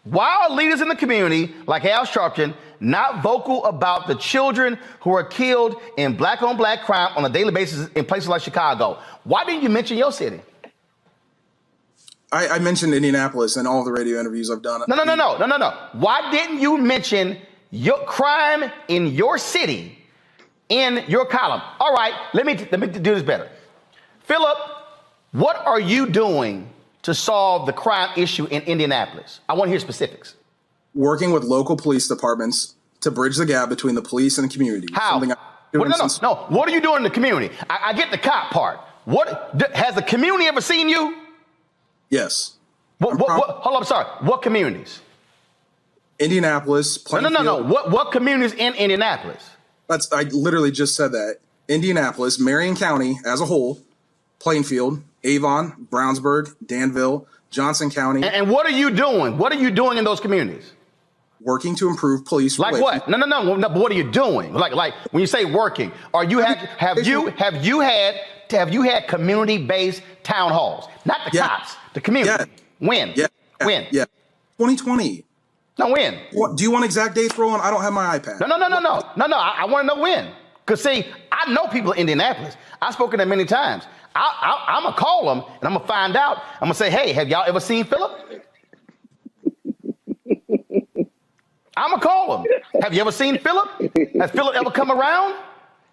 why are leaders in the community like Al Sharpton not vocal about the children who are killed in black on black crime on a daily basis in places like Chicago? Why didn't you mention your city? I mentioned Indianapolis in all the radio interviews I've done. No. Why didn't you mention your crime in your city in your column? All right, let me do this better. Philip, what are you doing to solve the crime issue in Indianapolis? I want to hear specifics. Working with local police departments to bridge the gap between the police and the community. How? No. What are you doing in the community? I get the cop part. Has the community ever seen you? Yes. Hold up, sorry. What communities? Indianapolis. Plainfield. No. What communities in Indianapolis? I literally just said that. Indianapolis, Marion County as a whole, Plainfield, Avon, Brownsburg, Danville, Johnson County. And what are you doing? What are you doing in those communities? Working to improve police relations. Like what? No. But what are you doing? Like when you say working, have you had community-based town halls? Not the cops, the community. When? Yeah. 2020. No, when? Do you want exact dates, Roland? I don't have my iPad. No. I want to know when. Because see, I know people in Indianapolis. I've spoken to them many times. I'm going to call them and I'm going to find out. I'm going to say, hey, have y'all ever seen Philip? I'm going to call them. Have you ever seen Philip? Has Philip ever come around?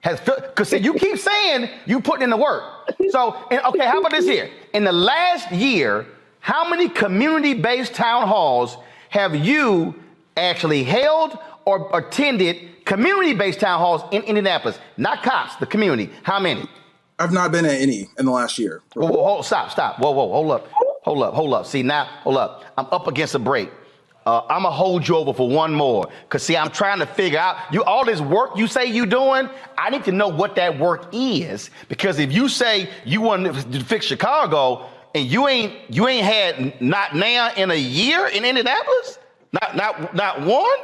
Because see, you keep saying you putting in the work. So, okay, how about this here? In the last year, how many community-based town halls have you actually held or attended community-based town halls in Indianapolis? Not cops, the community. How many? I've not been at any in the last year. Whoa, stop. Whoa, hold up. See, now, hold up. I'm up against a break. I'm going to hold you over for one more. Because, see, I'm trying to figure out, all this work you say you doing, I need to know what that work is. Because if you say you want to fix Chicago and you ain't had not now in a year in Indianapolis? Not one?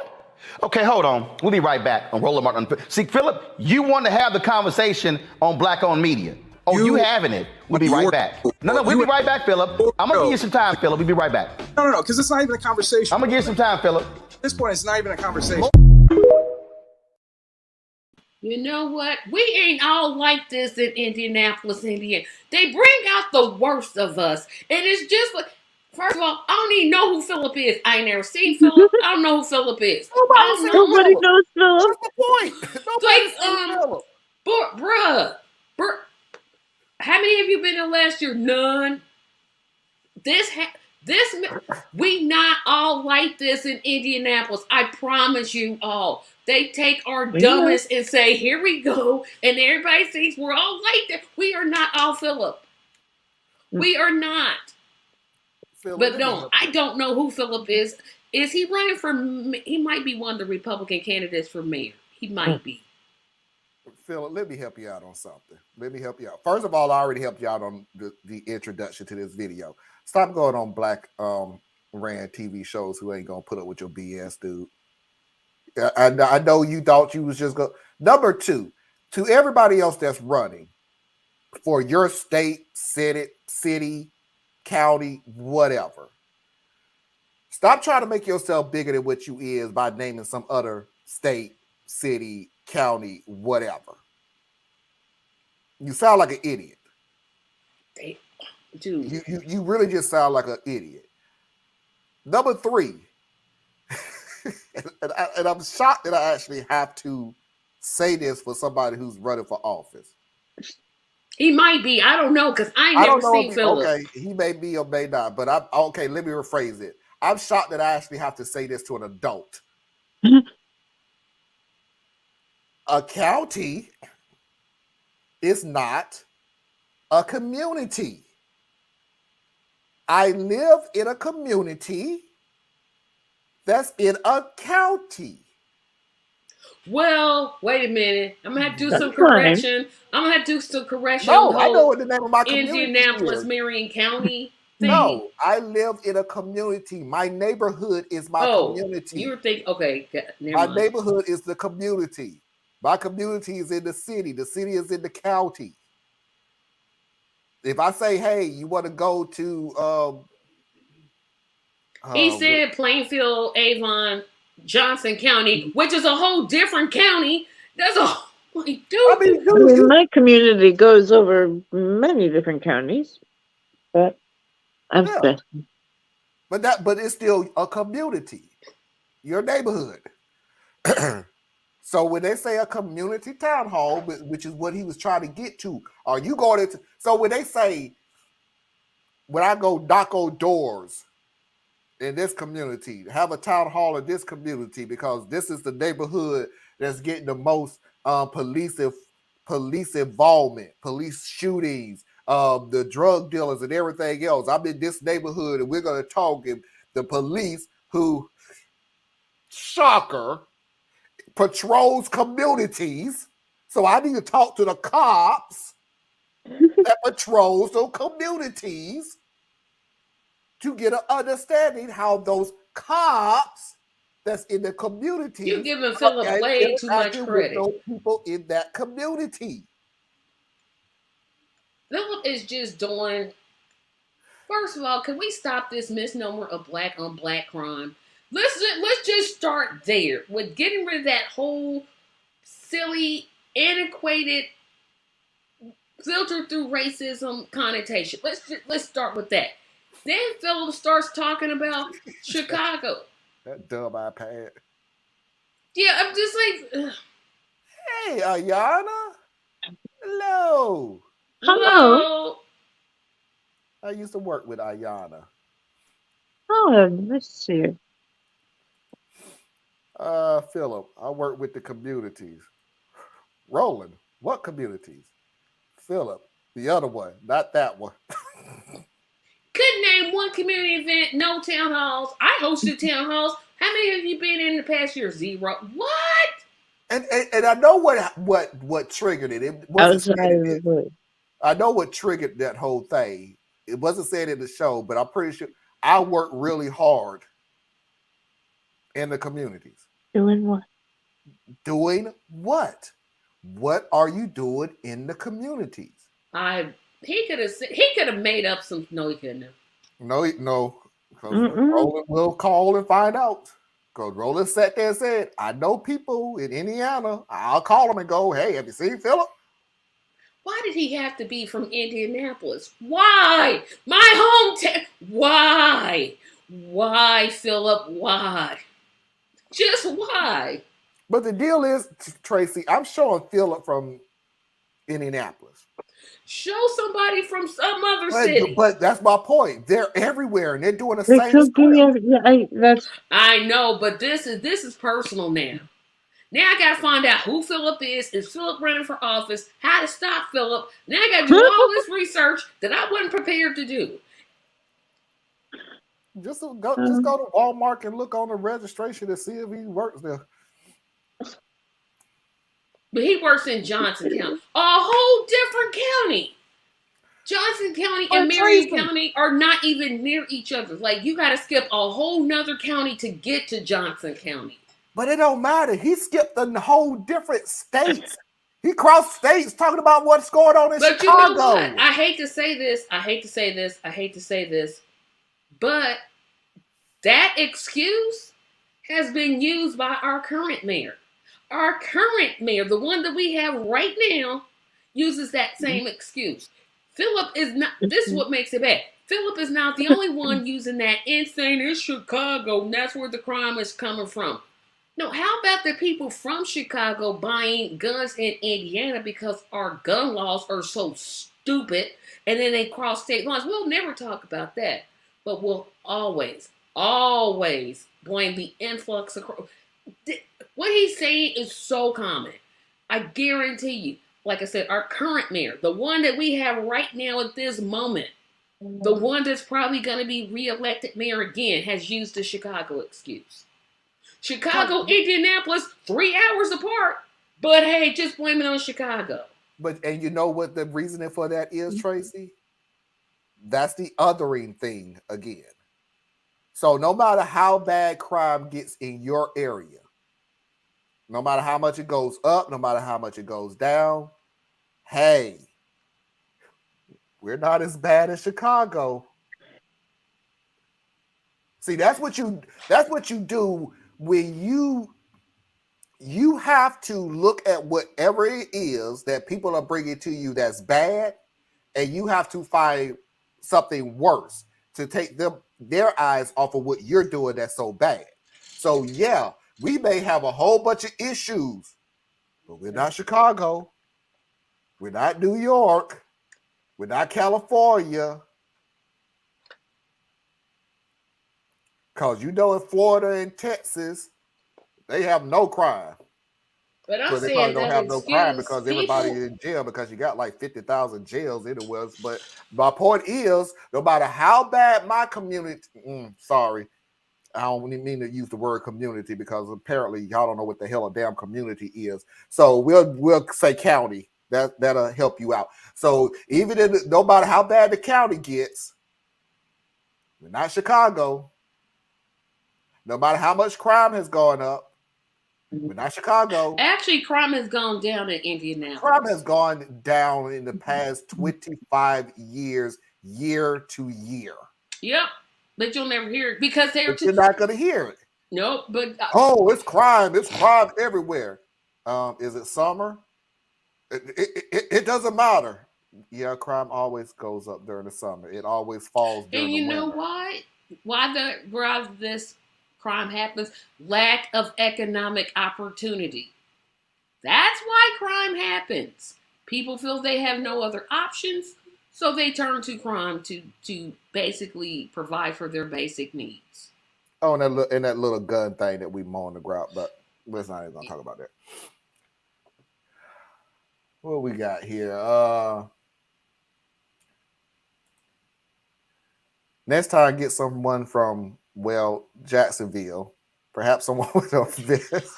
Okay, hold on. We'll be right back on Roland Martin. See, Philip, you want to have the conversation on Black-owned media. You having it. We'll be right back. No, we'll be right back, Philip. I'm going to give you some time, Philip. We'll be right back. No, because it's not even a conversation. I'm going to give you some time, Philip. At this point, it's not even a conversation. You know what? We ain't all like this in Indianapolis, Indiana. They bring out the worst of us. And it's just like, First of all, I don't even know who Philip is. I ain't never seen Philip. I don't know who Philip is. Nobody knows Philip. That's the point. Nobody seen Philip. Bruh, how many have you been in last year? None. We not all like this in Indianapolis. I promise you all. They take our dumbest and say, "Here we go," and everybody thinks we're all like that. We are not all Philip. We are not. But no, I don't know who Philip is. Is he running for? He might be one of the Republican candidates for mayor. He might be. Philip, let me help you out on something. Let me help you out. First of all, I already helped you out on the introduction to this video. Stop going on black ran TV shows who ain't gonna put up with your BS, dude. I know you thought you was just go. Number two, to everybody else that's running for your state, city, county, whatever. Stop trying to make yourself bigger than what you is by naming some other state, city, county, whatever. You sound like an idiot. Dude. You really just sound like an idiot. Number three, and I'm shocked that I actually have to say this for somebody who's running for office. He might be. I don't know, because I ain't never seen Philip. Okay, he may be or may not, but I'm okay. Let me rephrase it. I'm shocked that I actually have to say this to an adult. A county is not a community. I live in a community that's in a county. Well, wait a minute. I'm gonna have to do some correction. I'm gonna have to do some correction. No, I know what the name of my community Indianapolis, is. Marion County. No, I live in a community. My neighborhood is my community. You were thinking, okay, never my mind. neighborhood is the community. My community is in the city. The city is in the county. If I say, hey, you want to go to he said Plainfield, Avon, Johnson County, which is a whole different county. That's a dude. My community goes over many different counties, but but it's still a community, your neighborhood. So when they say a community town hall, which is what he was trying to get to, are you going into? So when they say, when I go knock on doors in this community, have a town hall in this community because this is the neighborhood that's getting the most police involvement, police shootings, the drug dealers and everything else. I'm in this neighborhood and we're going to talk, and the police who, shocker, patrols communities. So I need to talk to the cops that patrols those communities to get an understanding how those cops that's in the community. You're giving Philip way too much credit. Those people in that community. Philip is just doing. First of all, can we stop this misnomer of black on black crime? Let's just start there with getting rid of that whole silly, antiquated, filtered through racism connotation. Let's start with that. Then Philip starts talking about Chicago. That dumb iPad. Yeah, I'm just like, hey, Ayana. Hello. Hello. I used to work with Ayana. Oh, nice to see you. Philip, I work with the communities. Roland, what communities? Philip, the other one, not that one. Couldn't name one community event, no town halls. I hosted town halls. How many have you been in the past year? 0. What? And I know what triggered it. It wasn't I know what triggered that whole thing. It wasn't said in the show, but I'm pretty sure I work really hard in the communities. Doing what? Doing what? What are you doing in the communities? He could have made up some. No, he couldn't have. No. Roland will call and find out. Because Roland sat there and said, I know people in Indiana. I'll call them and go, hey, have you seen Philip? Why did he have to be from Indianapolis? Why? My hometown. Why? Why, Philip? Why? Just why? But the deal is, Tracy, I'm showing Philip from Indianapolis. Show somebody from some other city. But that's my point. They're everywhere and they're doing the same stuff. I know, but this is personal now. Now I gotta find out who Philip is Philip running for office, how to stop Philip. Now I gotta do all this research that I wasn't prepared to do. Just go to Walmart and look on the registration to see if he works there. But he works in Johnson County, a whole different county. Johnson County and Marion County are not even near each other. Like, you got to skip a whole nother county to get to Johnson County. But it don't matter. He skipped a whole different states. He crossed states talking about what's going on in Chicago. You know what? I hate to say this. But that excuse has been used by our current mayor. Our current mayor, the one that we have right now, uses that same excuse. Philip is not, this is what makes it bad. Philip is not the only one using that insane, it's Chicago, and that's where the crime is coming from. No, how about the people from Chicago buying guns in Indiana because our gun laws are so stupid, and then they cross state lines? We'll never talk about that, but we'll always blame the influx of... What he's saying is so common. I guarantee you, like I said, our current mayor, the one that we have right now at this moment, the one that's probably going to be reelected mayor again, has used the Chicago excuse. Chicago, Indianapolis, 3 hours apart, but hey, just blame it on Chicago. And you know what the reasoning for that is, Tracy? That's the othering thing again. So no matter how bad crime gets in your area, no matter how much it goes up, no matter how much it goes down, hey, we're not as bad as Chicago. See, that's what you do when you have to look at whatever it is that people are bringing to you that's bad, and you have to find something worse to take their eyes off of what you're doing that's so bad. So yeah, we may have a whole bunch of issues, but we're not Chicago. We're not New York. We're not California. Because you know in Florida and Texas, they have no crime. But I'm so they saying probably don't that have no crime excuse because everybody people- in jail because you got like 50,000 jails anywhere. But my point is, no matter how bad my community, sorry, I don't mean to use the word community because apparently y'all don't know what the hell a damn community is. So we'll say county. That'll help you out. So even if no matter how bad the county gets, we're not Chicago. No matter how much crime has gone up, we're not Chicago. Actually, crime has gone down in Indianapolis. Crime has gone down in the past 25 years, year to year. Yep, but you'll never hear it because they're You're not going to hear it. Nope, but oh, it's crime. It's crime everywhere. Is it summer? It doesn't matter. Yeah, crime always goes up during the summer. It always falls during and the you winter. know why? Why this crime happens? Lack of economic opportunity. That's why crime happens. People feel they have no other options, so they turn to crime to basically provide for their basic needs. Oh, and that little gun thing that we mow on the ground, but let's not even gonna talk about that. What we got here? Next time, get someone from Jacksonville, perhaps someone with a vest.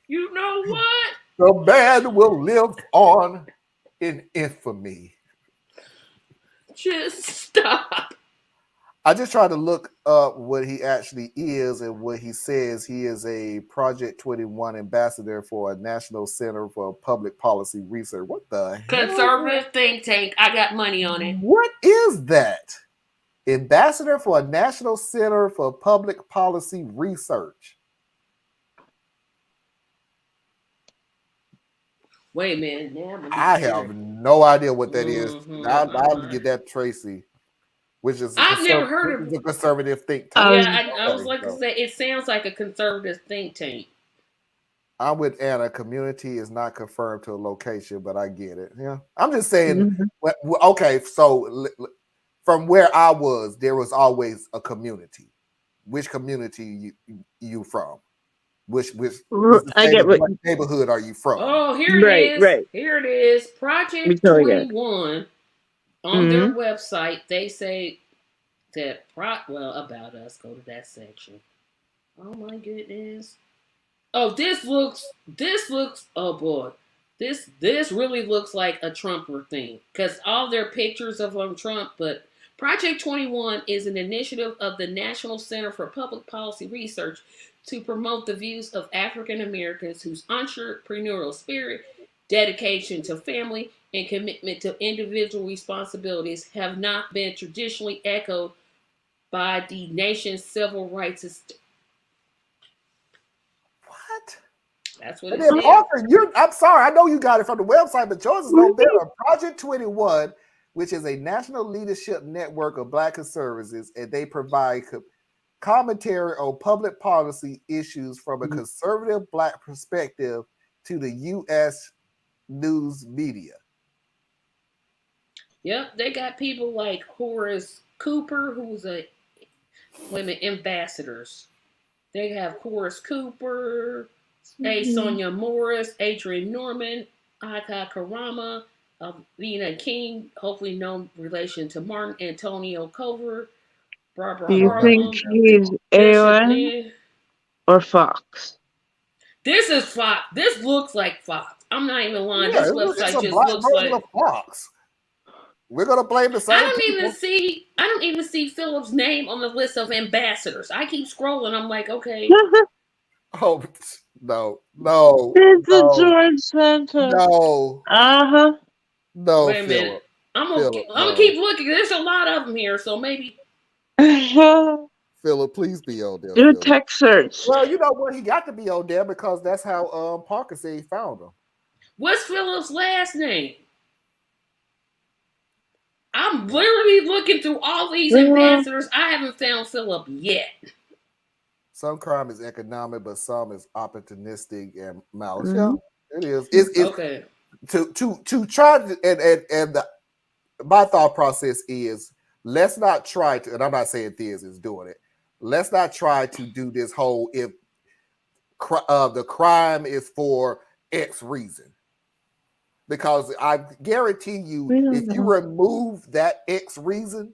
You know what? The man will live on in infamy. Just stop. I just tried to look up what he actually is and what he says. He is a Project 21 ambassador for a National Center for Public Policy Research. What the hell? Conservative think tank. I got money on it. What is that? Ambassador for a National Center for Public Policy Research. Wait a minute. Now I have no idea what that is. Mhm, I'll get that Tracy, which is I've never heard of a conservative think Yeah, tank. I was like to So say, it sounds like a conservative think tank. I'm with Anna. Community is not confirmed to a location, but I get it. Yeah, I'm just saying. Okay, so from where I was, there was always a community. Which community you from? Which I get what neighborhood are you from? Oh, here it Right, is. right. Here it is. Project totally get it. 21 on their website. They say that about us. Go to that section. Oh my goodness. Oh, this looks. Oh boy, this really looks like a Trumper thing because all their pictures of Trump. But Project 21 is an initiative of the National Center for Public Policy Research to promote the views of African Americans whose entrepreneurial spirit, dedication to family, and commitment to individual responsibilities have not been traditionally echoed by the nation's civil rights. What? That's what And it then says. Parker, I'm sorry, I know you got it from the website, but yours is no better. Project 21, which is a national leadership network of Black conservatives, and they provide commentary on public policy issues from a conservative Black perspective to the U.S. news media. Yep, they got people like Horace Cooper, who's ambassadors. They have Horace Cooper, Sonia Morris, Adrian Norman, Ika Karama, Vina King, hopefully no relation to Martin Antonio Cover, Barbara Do you Harlem, think he's AON or Fox? This is Fox. This looks like Fox. I'm not even lying. Yeah, This it's website a just Black looks version like of Fox. We're gonna blame the same. I don't even see Philip's name on the list of ambassadors. I keep scrolling. I'm like, okay. Oh no. It's a George Center. No. Uh-huh. No, Wait a minute. Philip. I'm gonna keep looking. There's a lot of them here, so maybe. Philip, please be on there. Do a text search. Well, you know what? He got to be on there because that's how Parker said he found him. What's Philip's last name? I'm literally looking through all these ambassadors. I haven't found Philip yet. Some crime is economic, but some is opportunistic and malice. Yeah, it is. It's okay. To try to, and my thought process is let's not try to, and I'm not saying Thiers is doing it. Let's not try to do this whole if the crime is for X reason. Because I guarantee you, if you remove that X reason,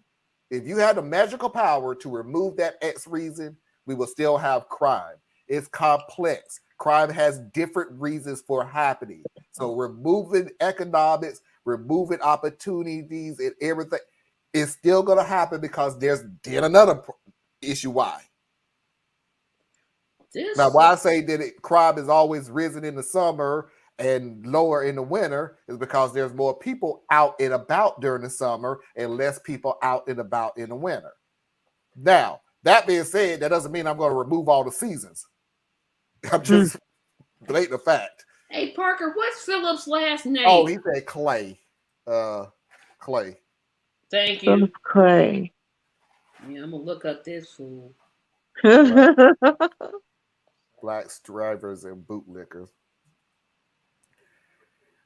if you had the magical power to remove that X reason, we will still have crime. It's complex. Crime has different reasons for happening. So removing economics, removing opportunities and everything, it's still going to happen because there's then another issue why. Now, why I say that crime is always risen in the summer and lower in the winter is because there's more people out and about during the summer and less people out and about in the winter. Now, that being said, that doesn't mean I'm going to remove all the seasons. I'm just stating the fact. Hey, Parker, what's Philip's last name? Oh, he said Clay. Clay. Thank you. Clay. Yeah, I'm going to look up this fool. Black drivers and bootlickers.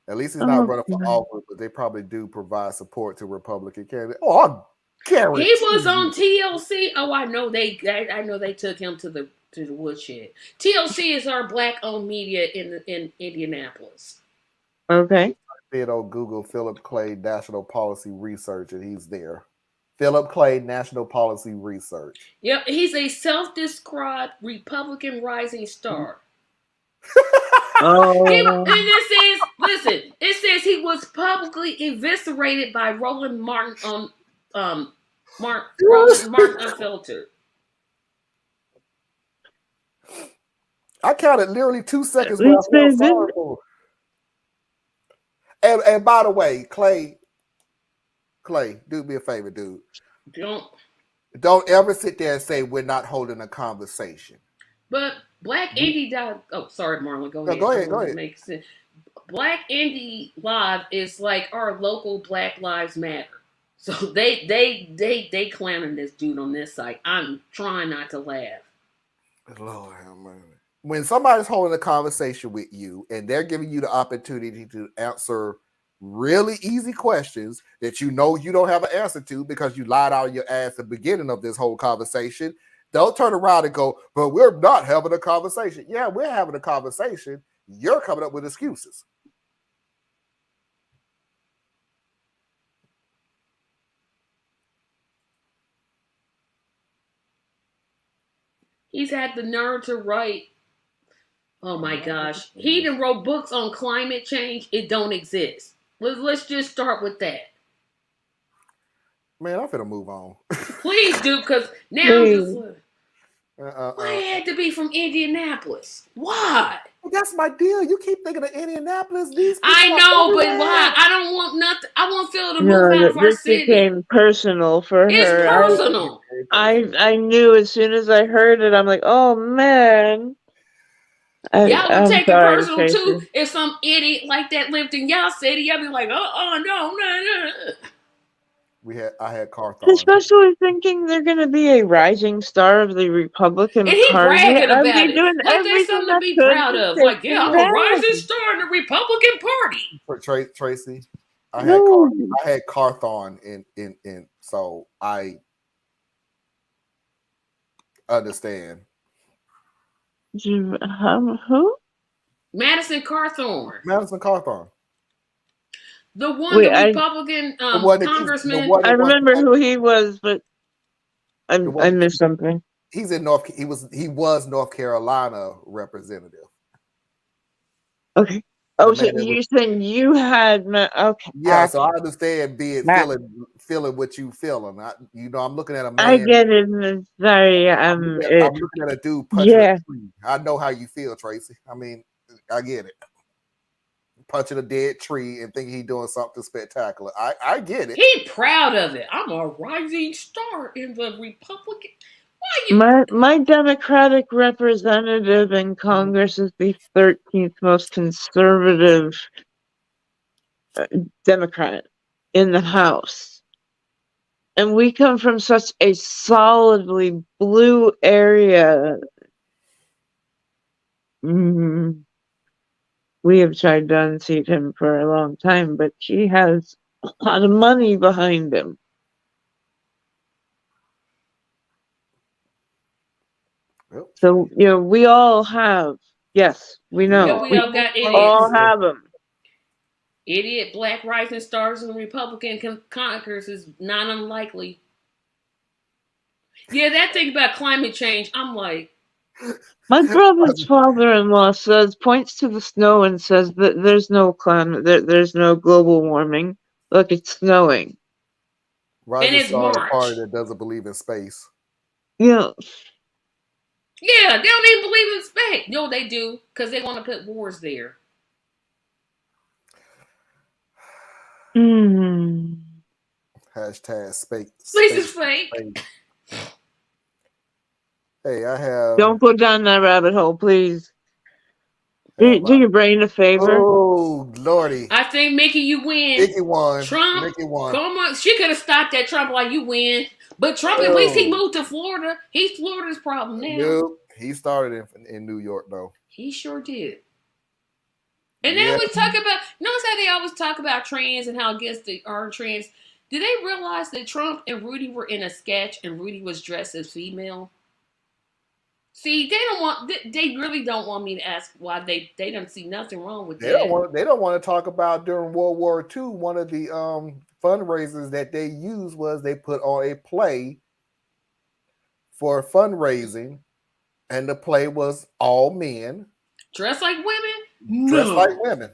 At least he's not running for office, but they probably do provide support to Republican candidates. Oh, I'm guaranteed. He was on TLC. Oh, I know they took him to the woodshed. TLC is our Black-owned media in Indianapolis. Okay. Did on Google Philip Clay National Policy Research, and he's there. Philip Clay National Policy Research. Yep, he's a self-described Republican rising star. Oh. And it says he was publicly eviscerated by Roland Martin on Roland Martin Unfiltered. I counted literally 2 seconds when I felt sorry for him. And by the way, Clay, do me a favor, dude. Don't ever sit there and say we're not holding a conversation. But Black Indie. Oh, sorry, Marlon. Go ahead. No, go ahead. Makes sense. Black Indie Live is like our local Black Lives Matter. So they clowning this dude on this site. I'm trying not to laugh. Lord have mercy. When somebody's holding a conversation with you and they're giving you the opportunity to answer really easy questions that you know you don't have an answer to because you lied out of your ass at the beginning of this whole conversation, don't turn around and go, but we're not having a conversation. Yeah, we're having a conversation. You're coming up with excuses. He's had the nerve to write. Oh my gosh. He even wrote books on climate change. It don't exist. Let's just start with that. Man, I'm finna move on. Please do, because now I'm just like, why it had to be from Indianapolis? Why? Well, that's my deal. You keep thinking of Indianapolis. I know, but why? I don't want nothing. I want Phil to move out of our this city. became personal for It's her. personal. I knew as soon as I heard it, I'm like, oh man. Y'all would take it sorry, personal Tracy. too. If some idiot like that lived in y'all city, y'all be like, no. I had Carthon. Especially thinking they're going to be a rising star of the Republican And he Party. bragging I'd about be it. doing Like there's everything something to I be could proud to of. take Like, yeah, I'm a rising advantage. star in the Republican Party. Tracy, I No. had Carthon in so I understand. Who? Madison Cawthorn. Madison Cawthorn. The one, Wait, the Republican congressman. I remember who he was, but I missed something. He's in he was North Carolina representative. Okay. Oh, so you're saying you had okay. Yeah, so I understand feeling what you feeling. I'm looking at a man. I get it. Sorry, I'm looking at a dude punching yeah. a tree. I know how you feel, Tracy. I mean, I get it. Punching a dead tree and thinking he's doing something spectacular. I get it. He proud of it. I'm a rising star in the Republican. Why you? My Democratic representative in Congress is the 13th most conservative Democrat in the House. And we come from such a solidly blue area. We have tried to unseat him for a long time, but he has a lot of money behind him. Yep. So, we all have, yes, we know. Yeah, we all got idiots. All have them. Idiot black rising stars in the Republican Congress is not unlikely. Yeah, that thing about climate change, I'm like. My brother's father-in-law points to the snow and says that there's no climate, there's no global warming. Look, it's snowing. Rising it's star March. party that doesn't believe in space. Yeah. Yeah, they don't even believe in space. No, they do, because they want to put wars there. Hashtag space. Space is fake. Hey, I have. Don't go down that rabbit hole, please. Do your brain a favor. Oh, Lordy. I think, Mickey, you win. Mickey won. Trump, Mickey won. come on. She could have stopped that Trump like you win. But Trump, at least he moved to Florida. He's Florida's problem now. Nope. He started in New York, though. He sure did. And then we talk about, notice how they always talk about trans and how against they are trans. Did they realize that Trump and Rudy were in a sketch and Rudy was dressed as female? See, they really don't want me to ask why they don't see nothing wrong with that. They don't want to talk about during World War II. One of the fundraisers that they used was they put on a play for fundraising, and the play was all men dressed like women. Dressed like women.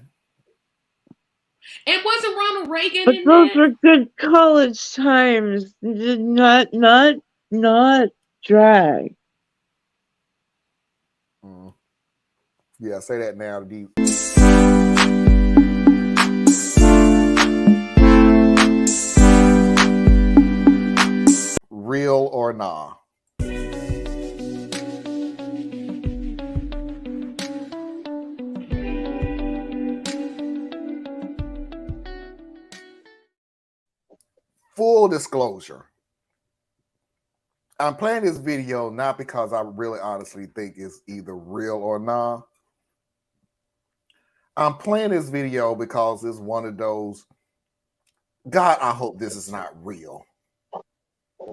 And wasn't Ronald Reagan But in those that? were good college times. Not drag. Yeah, say that now. Real or nah? full disclosure, I'm playing this video not because I really honestly think it's either real or not. I'm playing this video because it's one of those, God, I hope this is not real.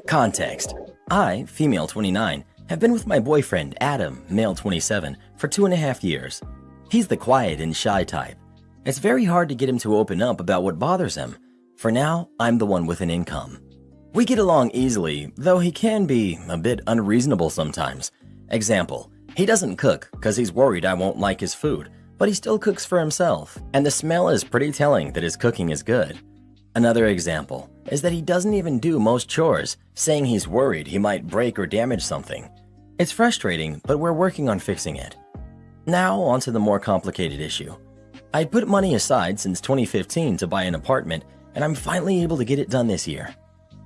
Context. I, female 29, have been with my boyfriend, Adam, male 27, for 2.5 years. He's the quiet and shy type. It's very hard to get him to open up about what bothers him. For now, I'm the one with an income. We get along easily, though he can be a bit unreasonable sometimes. Example, he doesn't cook because he's worried I won't like his food, but he still cooks for himself, and the smell is pretty telling that his cooking is good. Another example is that he doesn't even do most chores, saying he's worried he might break or damage something. It's frustrating, but we're working on fixing it. Now, on to the more complicated issue. I'd put money aside since 2015 to buy an apartment, and I'm finally able to get it done this year.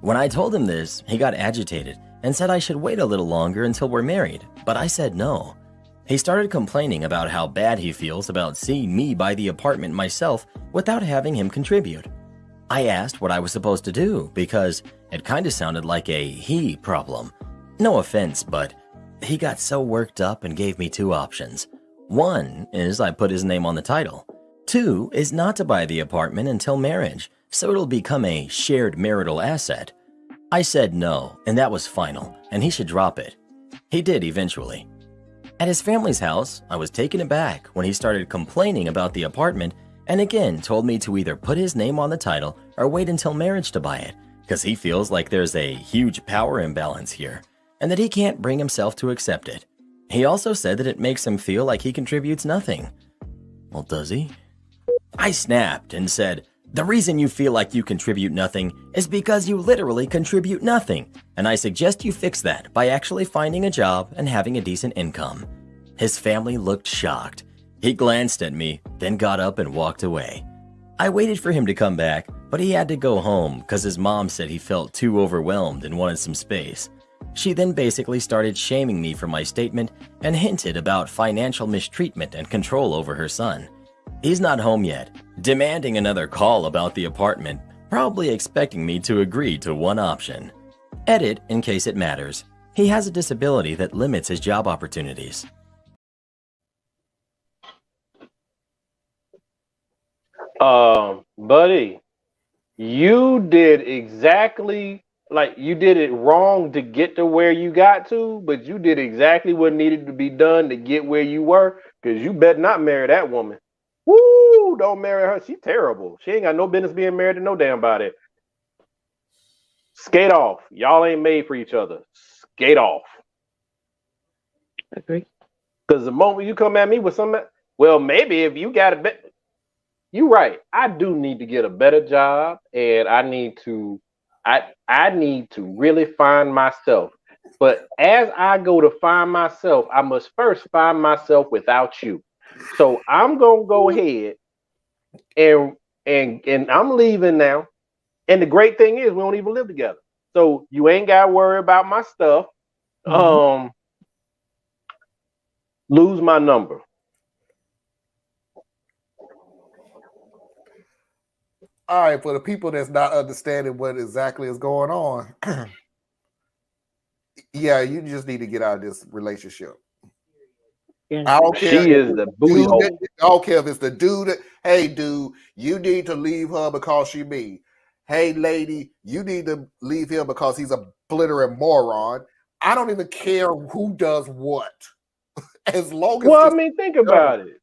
When I told him this, he got agitated and said I should wait a little longer until we're married, but I said no. He started complaining about how bad he feels about seeing me buy the apartment myself without having him contribute. I asked what I was supposed to do because it kind of sounded like a he problem. No offense, but he got so worked up and gave me 2 options. 1 is I put his name on the title. 2 is not to buy the apartment until marriage, so it'll become a shared marital asset. I said no, and that was final, and he should drop it. He did eventually. At his family's house, I was taken aback when he started complaining about the apartment and again told me to either put his name on the title or wait until marriage to buy it, because he feels like there's a huge power imbalance here, and that he can't bring himself to accept it. He also said that it makes him feel like he contributes nothing. Well, does he? I snapped and said, the reason you feel like you contribute nothing is because you literally contribute nothing, and I suggest you fix that by actually finding a job and having a decent income. His family looked shocked. He glanced at me, then got up and walked away. I waited for him to come back, but he had to go home because his mom said he felt too overwhelmed and wanted some space. She then basically started shaming me for my statement and hinted about financial mistreatment and control over her son. He's not home yet, demanding another call about the apartment, probably expecting me to agree to one option. Edit in case it matters. He has a disability that limits his job opportunities. Buddy, you did exactly like you did it wrong to get to where you got to, but you did exactly what needed to be done to get where you were, because you better not marry that woman. Woo! Don't marry her. She's terrible. She ain't got no business being married to no damn body. Skate off. Y'all ain't made for each other. Skate off. Agree. Because the moment you come at me with something, well, maybe if you got a bit, you're right. I do need to get a better job, and I need to really find myself. But as I go to find myself, I must first find myself without you. So I'm gonna go ahead and I'm leaving now. And the great thing is we don't even live together. So you ain't gotta worry about my stuff. Lose my number. All right, for the people that's not understanding what exactly is going on, yeah, you just need to get out of this relationship. I don't care. She is the booty hole. I don't care if it's the dude. Hey, dude, you need to leave her because she me. Hey, lady, you need to leave him because he's a blithering moron. I don't even care who does what. As long as I mean, think about it.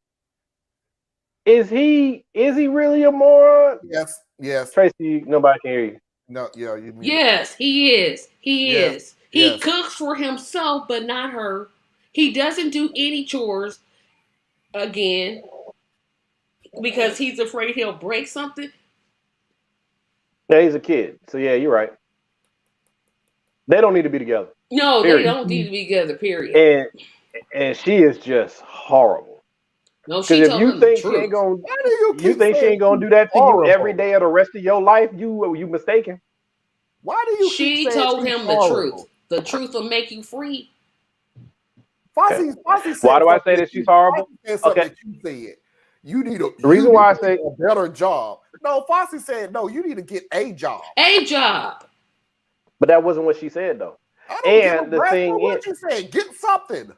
Is he really a moron? Yes. Tracy, nobody can hear you. No, yeah, yes, he is. He Yes, is. He yes. cooks for himself, but not her. He doesn't do any chores again because he's afraid he'll break something. Yeah, he's a kid. So yeah, you're right. They don't need to be together. No, Period. they don't need to be together, period. And she is just horrible. No, Because she if told you him the think she truth. ain't gonna, you think she ain't gonna do that to you every day of the rest of your life, you mistaken. Why do you? She keep saying told she's him the horrible? truth. The truth will make you free. Fosse Why do I say that she's horrible? Said something Okay. that you said. You need a The reason why I say a better job. No, Fossey said no. You need to get a job. A job. but that wasn't what she said though. I don't give a And the crap thing for is, what you said. Get something.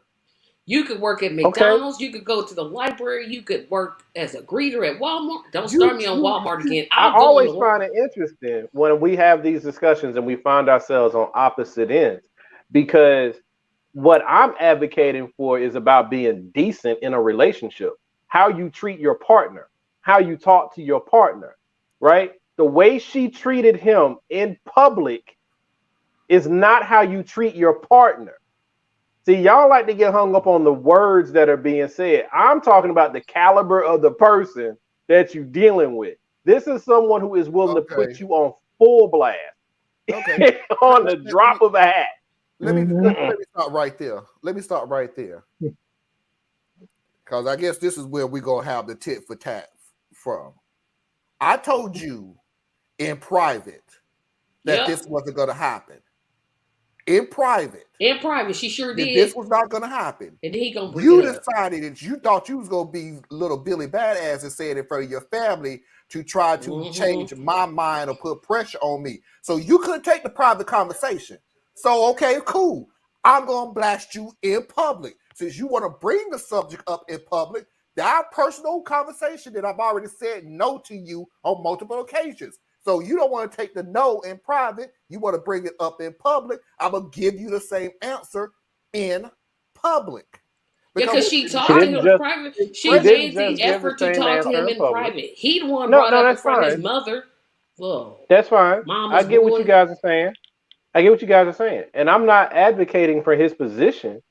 You could work at McDonald's. You could go to the library. You could work as a greeter at Walmart. Don't start me on Walmart again. I I'll go always into find it interesting when we have these discussions and we find ourselves on opposite ends, because what I'm advocating for is about being decent in a relationship, how you treat your partner, how you talk to your partner, right? The way she treated him in public is not how you treat your partner. See, y'all like to get hung up on the words that are being said. I'm talking about the caliber of the person that you're dealing with. This is someone who is willing to put you on full blast on the drop of a hat. Let me start right there. Let me start right there. Because I guess this is where we're going to have the tit for tat from. I told you in private that this wasn't going to happen. In private, she sure did. This was not going to happen. And then he gonna bring You it up. decided that you thought you was going to be little Billy Badass and say it in front of your family to try to change my mind or put pressure on me. So you couldn't take the private conversation. So, okay, cool. I'm going to blast you in public. Since you want to bring the subject up in public, that personal conversation that I've already said no to you on multiple occasions. So you don't want to take the no in private. You want to bring it up in public. I'm going to give you the same answer in public. Yeah, because she talked to him in private. She made the effort to talk to him in private. He the one brought up in front of his mother. Whoa. That's fine. I get what you guys are saying. And I'm not advocating for his position.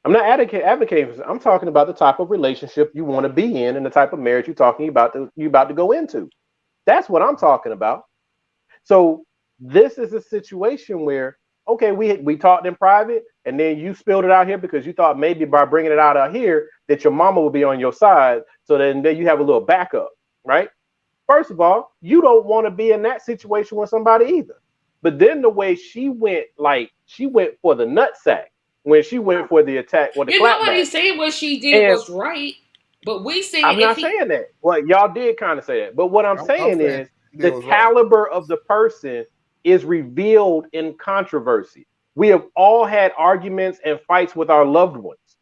I'm not advocating for. I'm talking about the type of relationship you want to be in and the type of marriage you're talking about you're about to go into. That's what I'm talking about. So this is a situation where, okay, we talked in private and then you spilled it out here because you thought maybe by bringing it out here that your mama would be on your side. So then you have a little backup, right? First of all, you don't want to be in that situation with somebody either. But then the way she went for the nutsack when she went for the attack or the clapback. Nobody's saying what she did was right. But we say I'm not saying that. Well, y'all did kind of say that. But what I'm saying is the caliber of the person is revealed in controversy. We have all had arguments and fights with our loved ones.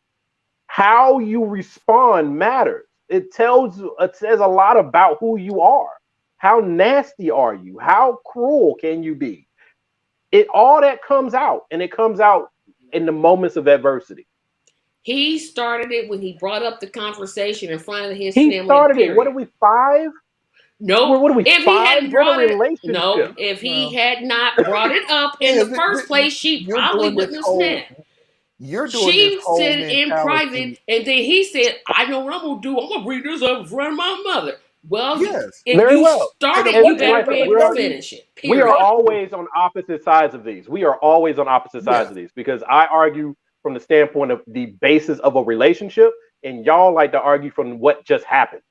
How you respond matters. It says a lot about who you are. How nasty are you? How cruel can you be? All that comes out, and it comes out in the moments of adversity. He started it when he brought up the conversation in front of his He family. started it. What are we, 5? No. What are we, if 5? He hadn't brought it, if he had not brought it up in the first place, she probably wouldn't have said. She said in private, and then he said, "I know what I'm gonna do. I'm gonna bring this up in front of my mother." Well, if you start it, you better be able to finish it. We are always on opposite sides of these. Because I argue from the standpoint of the basis of a relationship, and y'all like to argue from what just happened,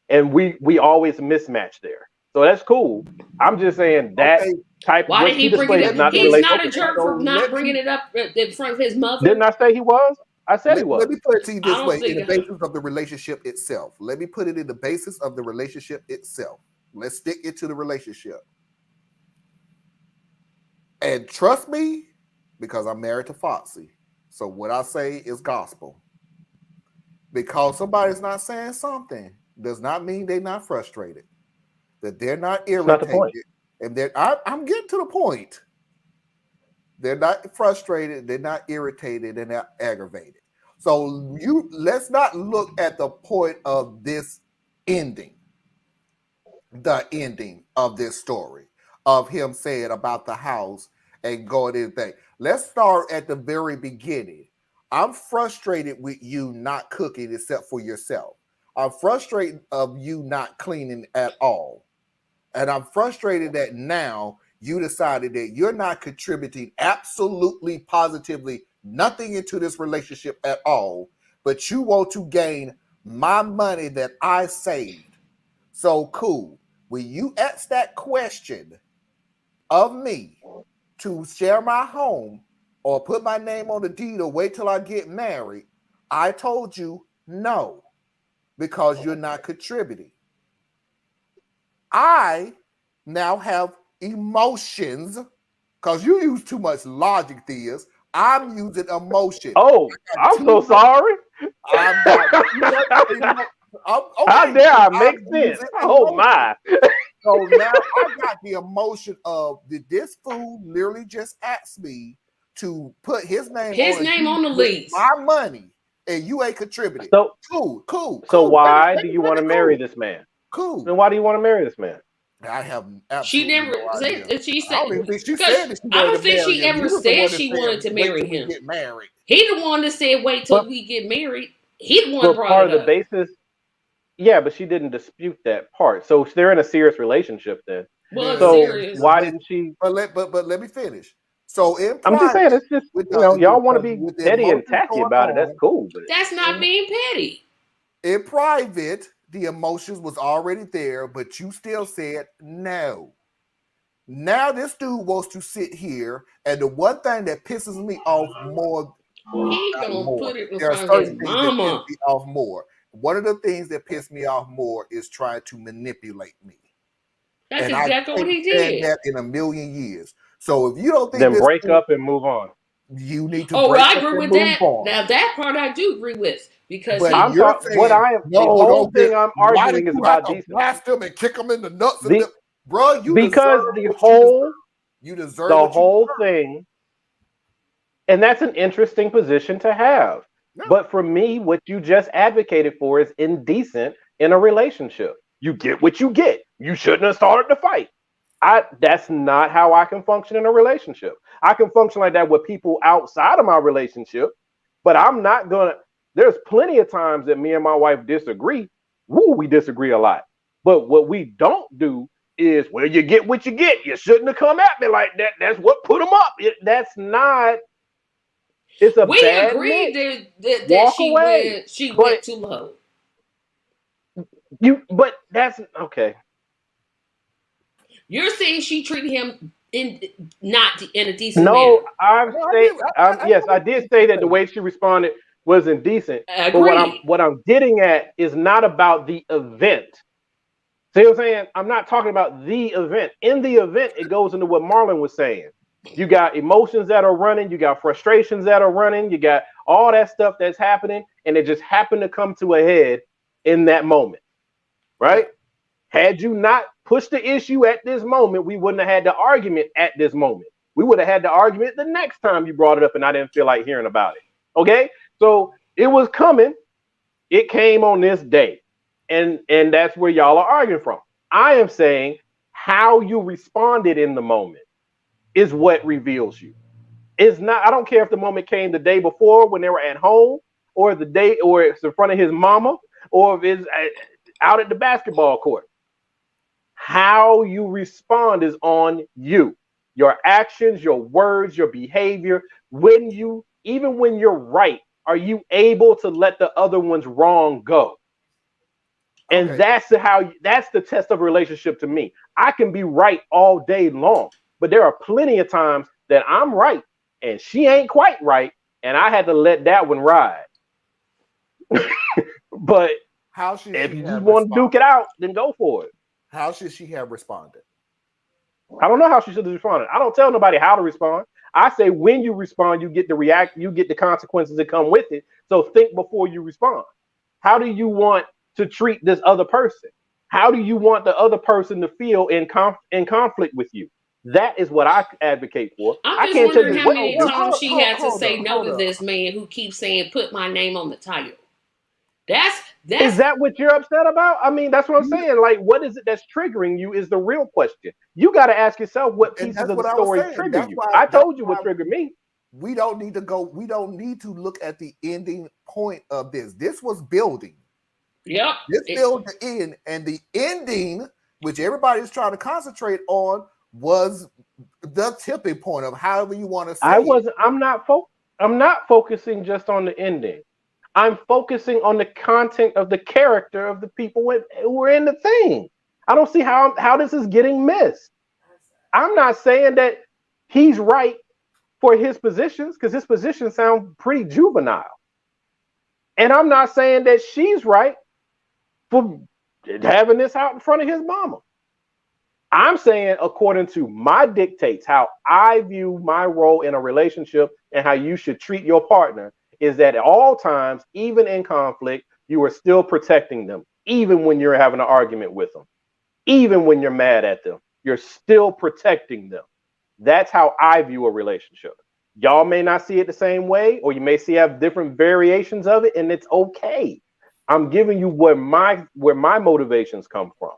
and we always mismatch there. So that's cool. I'm just saying that type. Why of did he bring it up? He's not a jerk for not bringing it up in front of his mother. Didn't I say he was? I said he was. Let me put it to you this way: in the basis of the relationship itself. Let me put it in the basis of the relationship itself. Let's stick it to the relationship. And trust me, because I'm married to Foxy. So what I say is gospel. Because somebody's not saying something does not mean they're not frustrated. That they're not irritated. Not the point. And I'm getting to the point. They're not frustrated, they're not irritated, they're not aggravated. So let's not look at the point of this ending. The ending of this story of him saying about the house and going in thing. Let's start at the very beginning. I'm frustrated with you not cooking except for yourself. I'm frustrated of you not cleaning at all. And I'm frustrated that now you decided that you're not contributing absolutely positively nothing into this relationship at all, but you want to gain my money that I saved. So cool. When you ask that question of me to share my home or put my name on the deed or wait till I get married, I told you no. because you're not contributing. I now have emotions because you use too much logic, Theas. I'm using emotion. Oh, I'm so sorry. How dare I make sense? Oh my. So now I got the emotion of, did this fool literally just ask me to put his name on the lease, my money, and you ain't contributing? So cool. So why do you want to marry this man? Cool. Then why do you want to marry this man? I have She never said. She said. I don't even think she said that she I don't wanted to think she marry him. ever You was the said one that she said, wanted to "Wait marry till we him." get married. He the one that said, "Wait till we get married." He the one But brought part it of up. the basis, yeah, but she didn't dispute that part. So they're in a serious relationship then. Well, so serious. why didn't she? But let me finish. So in I'm just saying, it's just y'all want to be with the petty and emotions tacky going about it. That's on, cool, but That's not being petty. in private, the emotions was already there, but you still said no. Now this dude wants to sit here, and the one thing that pisses me off more, He gonna put it in there are front of certain his things that piss mama. me off more. One of the things that piss me off more is trying to manipulate me. That's And exactly what he can't stand did. that in a million years. So if you don't think then this break dude- up and move on. you need to Oh, break I up agree and with move that. on. Now that part I do agree with because But I'm you're talking. What saying, I am. no, the whole don't thing get, I'm why arguing did is you have about to decency. blast him and kick him in the nuts? The- Bro, you because deserve the what whole you deserve the what you whole deserve. thing, and that's an interesting position to have. But for me, what you just advocated for is indecent in a relationship. You get what you get. You shouldn't have started the fight. That's not how I can function in a relationship. I can function like that with people outside of my relationship, but I'm not gonna. There's plenty of times that me and my wife disagree. We disagree a lot. But what we don't do is, well, you get what you get. You shouldn't have come at me like that. That's what put them up. That's not. It's a we bad agreed mix. that Walk she away. went too low. But that's okay. You're saying she treated him not in a decent No, manner. yes, I did say that the way she responded was indecent. I But agree. what I'm getting at is not about the event. See what I'm saying? I'm not talking about the event. In the event, it goes into what Marlon was saying. You got emotions that are running, you got frustrations that are running, you got all that stuff that's happening, and it just happened to come to a head in that moment. Right? Had you not pushed the issue at this moment, we wouldn't have had the argument at this moment. We would have had the argument the next time you brought it up and I didn't feel like hearing about it. Okay? So it was coming. It came on this day. And that's where y'all are arguing from. I am saying how you responded in the moment is what reveals you. It's not, I don't care if the moment came the day before when they were at home, or the day, or it's in front of his mama, or if it's out at the basketball court. How you respond is on you. Your actions, your words, your behavior. Even when you're right, are you able to let the other one's wrong go? And that's the test of a relationship to me. I can be right all day long, but there are plenty of times that I'm right and she ain't quite right, and I had to let that one ride. But if you just want to duke it out, then go for it. How should she have responded? I don't know how she should have responded. I don't tell nobody how to respond. I say when you respond, you get the consequences that come with it. So think before you respond. How do you want to treat this other person? How do you want the other person to feel in conflict with you? That is what I advocate for. I'm just wondering how many times she had to say no to this man who keeps saying, "Put my name on the title." Is that what you're upset about? I mean, that's what I'm saying. Like, what is it that's triggering you is the real question. You got to ask yourself what pieces of the story trigger you. I told you what triggered me. We don't need to look at the ending point of this. This was building. Yep. This built the end, and the ending, which everybody's trying to concentrate on, was the tipping point of however you want to say. I'm not focusing just on the ending. I'm focusing on the content of the character of the people who were in the thing. I don't see how this is getting missed. I'm not saying that he's right for his positions, because his positions sound pretty juvenile. And I'm not saying that she's right for having this out in front of his mama. I'm saying, according to my dictates, how I view my role in a relationship and how you should treat your partner is that at all times, even in conflict, you are still protecting them, even when you're having an argument with them, even when you're mad at them, you're still protecting them. That's how I view a relationship. Y'all may not see it the same way, or you may have different variations of it, and it's okay. I'm giving you where my motivations come from.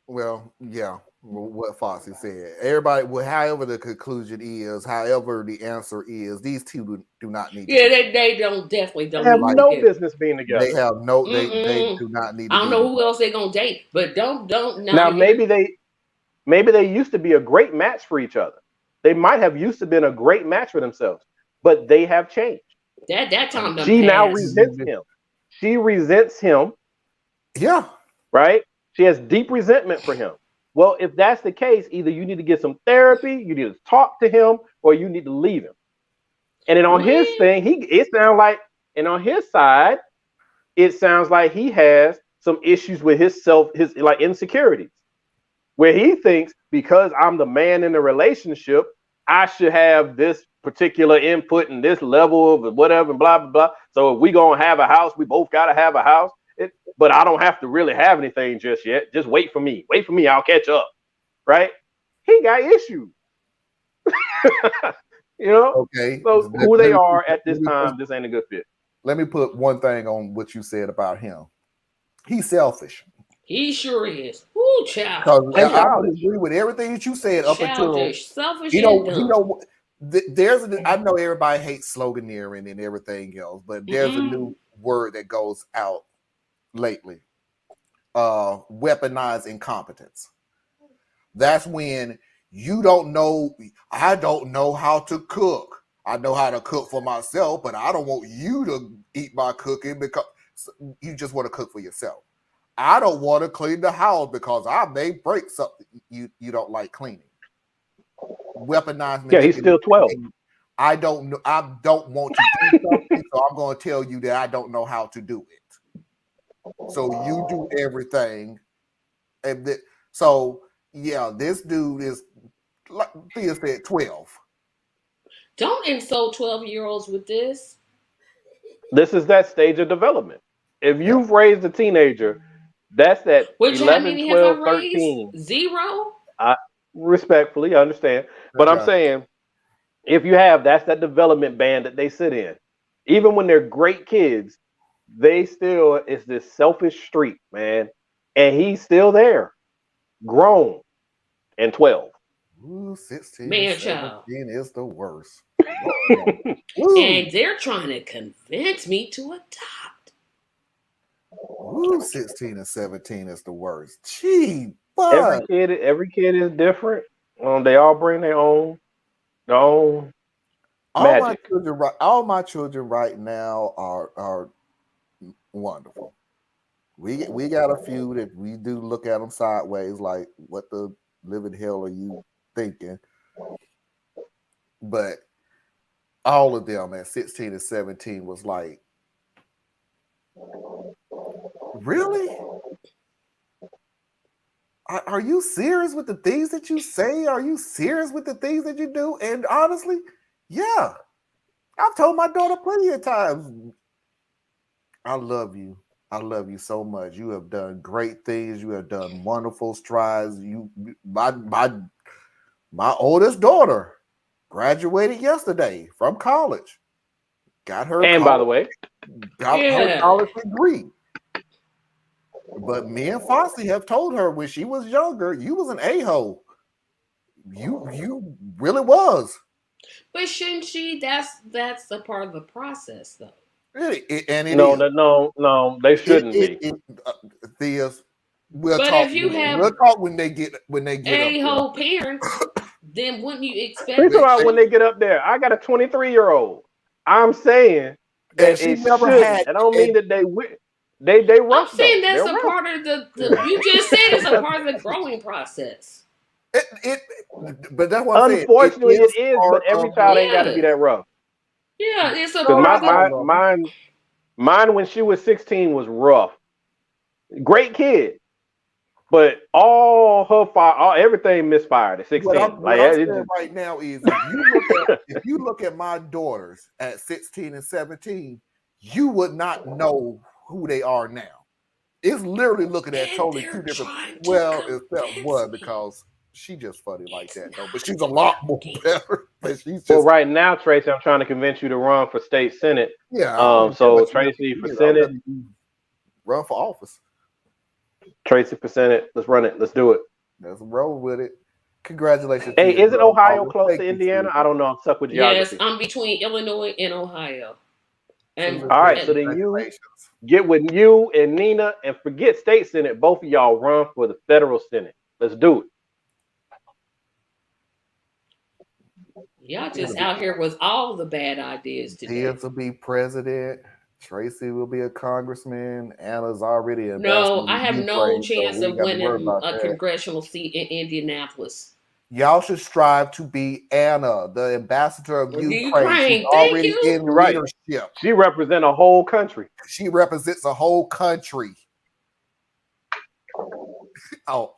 Well, yeah, what Foxy said. Everybody, however the conclusion is, however the answer is, these two do not need. Yeah, they definitely don't. They have no business being together. They have no. They do not need. I don't know who else they're gonna date, but don't. Now maybe they used to be a great match for each other. They might have used to been a great match for themselves, but they have changed. That time she now resents him. She resents him. Yeah. Right? She has deep resentment for him. Well, if that's the case, either you need to get some therapy, you need to talk to him, or you need to leave him. And then on his thing, on his side, it sounds like he has some issues with his like insecurities, where he thinks because I'm the man in the relationship, I should have this particular input and this level of whatever, blah, blah, blah. So if we gonna have a house, we both gotta have a house. But I don't have to really have anything just yet. Just wait for me. Wait for me. I'll catch up. Right? He got issues. You know? Okay. So who they are at this time, this ain't a good fit. Let me put one thing on what you said about him. He's selfish. He sure is. Ooh, child. Because I agree with everything that you said up until selfish. I know everybody hates sloganeering and everything else, but there's a new word that goes out lately. Weaponized incompetence. That's when you don't know. I don't know how to cook. I know how to cook for myself, but I don't want you to eat my cooking because you just want to cook for yourself. I don't want to clean the house because I may break something you don't like cleaning. Weaponized. Yeah, he's still 12. I don't know. I don't want to do something, so I'm going to tell you that I don't know how to do it. So you do everything, and this dude is, like Thea said, 12. Don't insult 12-year-olds with this. This is that stage of development. If you've raised a teenager, that's that 11, 12, 13. 0? Respectfully, I understand. But I'm saying, if you have, that's that development band that they sit in. Even when they're great kids, they still is this selfish streak, man. And he's still there, grown and 12. Ooh, 16, man, 17 is the worst. And they're trying to convince me to adopt. Ooh, 16 and 17 is the worst. Gee, every kid is different. They all bring their own magic. All my children right now are wonderful. We got a few that we do look at them sideways, like, what the living hell are you thinking? But all of them at 16 and 17 was like, really? Are you serious with the things that you say? Are you serious with the things that you do? And honestly, yeah. I've told my daughter plenty of times, I love you. I love you so much. You have done great things. You have done wonderful strides. My oldest daughter graduated yesterday from college. Got her. And by the way, got her college degree. But me and Foxy have told her when she was younger, you was an a-hole. You really was. But shouldn't she? That's a part of the process, though. Really? No, they shouldn't be. We'll talk when they get a-hole parents. Then wouldn't you expect? Think about when they get up there. I got a 23-year-old. I'm saying that she it never shouldn't. had. I don't mean that they rough. I'm saying that's They're a rough. part of the. You just said it's a part of the growing process. But that's what I'm saying. Unfortunately, it is. But every child ain't got to be that rough. Yeah, it's a part of mine. Mine, when she was 16, was rough. Great kid, but everything misfired at 16. What I'm saying right now is, if you look at my daughters at 16 and 17, you would not know who they are now. It's literally looking at totally two different. Well, except one, because she just funny like that though, but she's a lot more better. But she's just, well, right now, Tracy, I'm trying to convince you to run for state senate. Yeah. So Tracy for Senate, run for office. Tracy for Senate. Let's run it. Let's do it. Let's roll with it. Congratulations. Hey, isn't Ohio close to Indiana? I don't know. I'm stuck with geography. Yes, I'm between Illinois and Ohio. And all right, so then you get with you and Nina and forget state senate. Both of y'all run for the federal senate. Let's do it. Y'all just out here with all the bad ideas today. Diaz will be president. Tracy will be a congressman. Anna's already a No, I have no chance of winning a congressional seat in Indianapolis. Y'all should strive to be Anna, the ambassador of Ukraine. She's Thank already you. in leadership. She represents a whole country. She represents a whole country. Oh,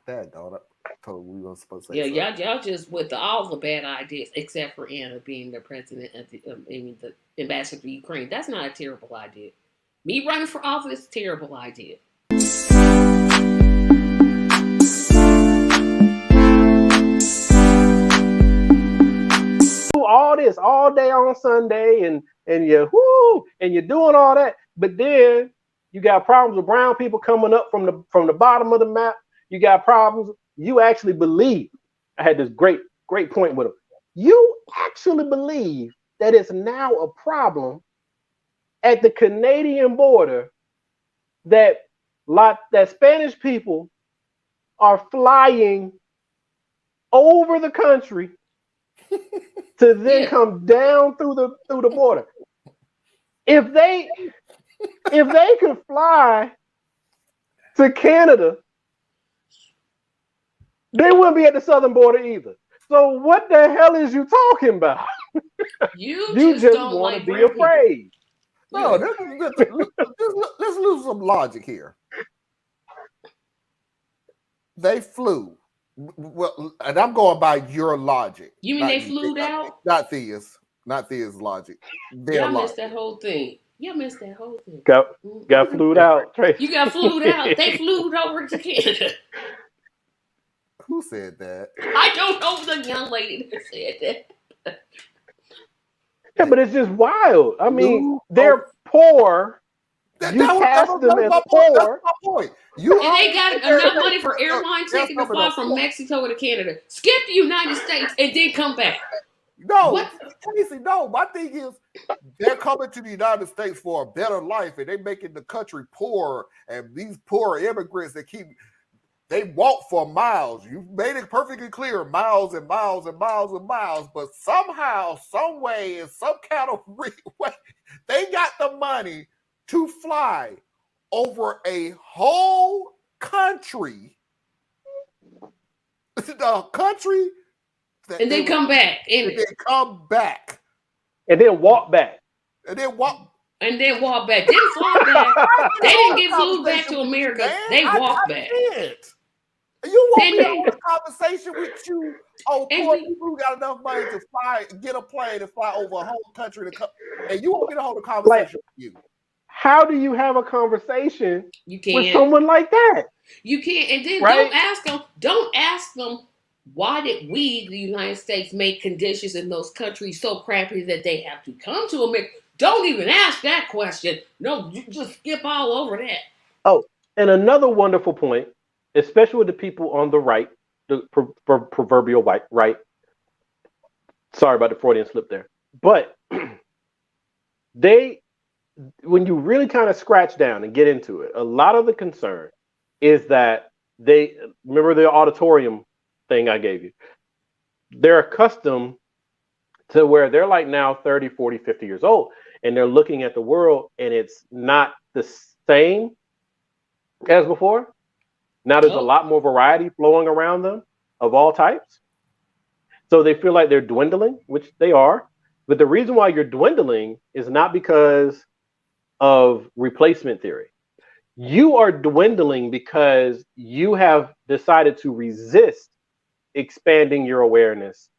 that don't. We were supposed to say y'all just with all the bad ideas, except for Anna being the president of the ambassador to Ukraine. That's not a terrible idea. Me running for office is a terrible idea. All this all day on Sunday, and you're doing all that, but then you got problems with brown people coming up from the bottom of the map. You got problems. You actually believe. I had this great point with him. You actually believe that it's now a problem at the Canadian border that Spanish people are flying over the country to then come down through the border. If they could fly to Canada, they wouldn't be at the southern border either. So what the hell is you talking about? You just want like to be afraid. No, let's lose some logic here. They flew. Well, and I'm going by your logic. You mean they flew out? Not Thea's logic. Y'all missed that whole thing. Y'all missed that whole thing. Got flued out. You got flued out. They flew over to Canada. Who said that? I don't know the young lady that said that. Yeah, but it's just wild. I mean, they're poor. You cast them as poor. That's my point. And they got enough money for airline tickets to fly from Mexico to Canada. Skip the United States and then come back. No, Casey, no. My thing is, they're coming to the United States for a better life, and they're making the country poorer. And these poor immigrants they walk for miles. You made it perfectly clear, miles and miles and miles and miles. But somehow, some way, in some kind of way, they got the money to fly over a whole country. The country. And then come back. And then come back. And then walk back. And then walk. And then walk back. Didn't fly back. They didn't get flew back to America. They walked back. You want me to hold a conversation with you? Oh, poor people who got enough money to fly, get a plane and fly over a whole country and you want me to hold a conversation with you? How do you have a conversation with someone like that? You can't. And then don't ask them why did we, the United States, make conditions in those countries so crappy that they have to come to America? Don't even ask that question. No, you just skip all over that. Oh, and another wonderful point, especially with the people on the right, the proverbial right. Sorry about the Freudian slip there. But when you really kind of scratch down and get into it, a lot of the concern is that remember the auditorium thing I gave you. They're accustomed to where they're like now 30, 40, 50 years old, and they're looking at the world and it's not the same as before. Now there's a lot more variety flowing around them of all types. So they feel like they're dwindling, which they are. But the reason why you're dwindling is not because of replacement theory. You are dwindling because you have decided to resist expanding your awareness,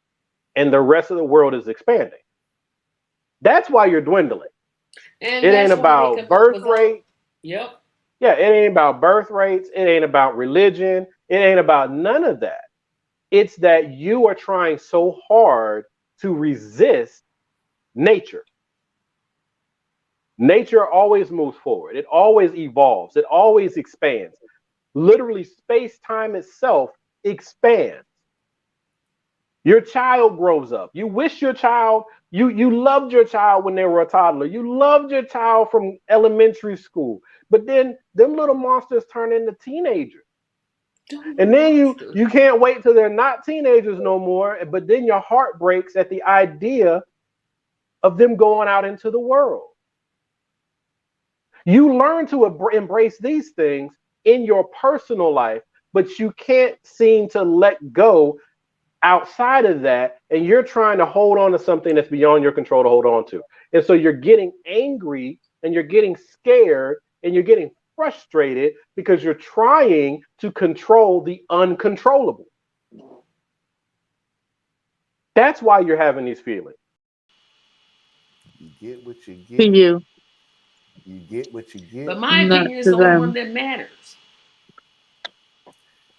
and the rest of the world is expanding. That's why you're dwindling. And it ain't about birth rate. Yep. Yeah, it ain't about birth rates. It ain't about religion. It ain't about none of that. It's that you are trying so hard to resist nature. Nature always moves forward. It always evolves. It always expands. Literally, space-time itself expands. Your child grows up. You wish your child, you loved your child when they were a toddler. You loved your child from elementary school. But then them little monsters turn into teenagers. And then you can't wait till they're not teenagers no more. But then your heart breaks at the idea of them going out into the world. You learn to embrace these things in your personal life, but you can't seem to let go outside of that, and you're trying to hold on to something that's beyond your control to hold on to. And so you're getting angry, and you're getting scared, and you're getting frustrated because you're trying to control the uncontrollable. That's why you're having these feelings. You get what you get. To you. You get what you get. But my opinion is the only one that matters.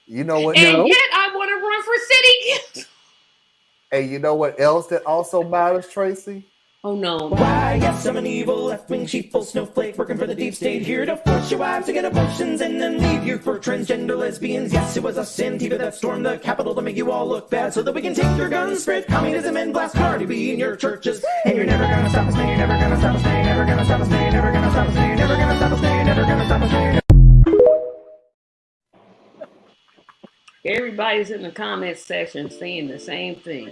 You know what? And yet I want to run for city. Hey, you know what else that also matters, Tracy? Oh no. Why, yes, I'm an evil left-wing sheeple snowflake working for the deep state, here to force your wives to get abortions and then leave you for transgender lesbians. Yes, it was us Antifa that stormed the Capitol to make you all look bad so that we can take your guns, spread communism, and blast Cardi B in your churches. And you're never gonna stop us, no, you're never gonna stop us, no, you're never gonna stop us, no, you're never gonna stop us, no, you're never gonna stop us, no, you're never gonna stop us, no, you're never. Everybody's in the comment section saying the same thing.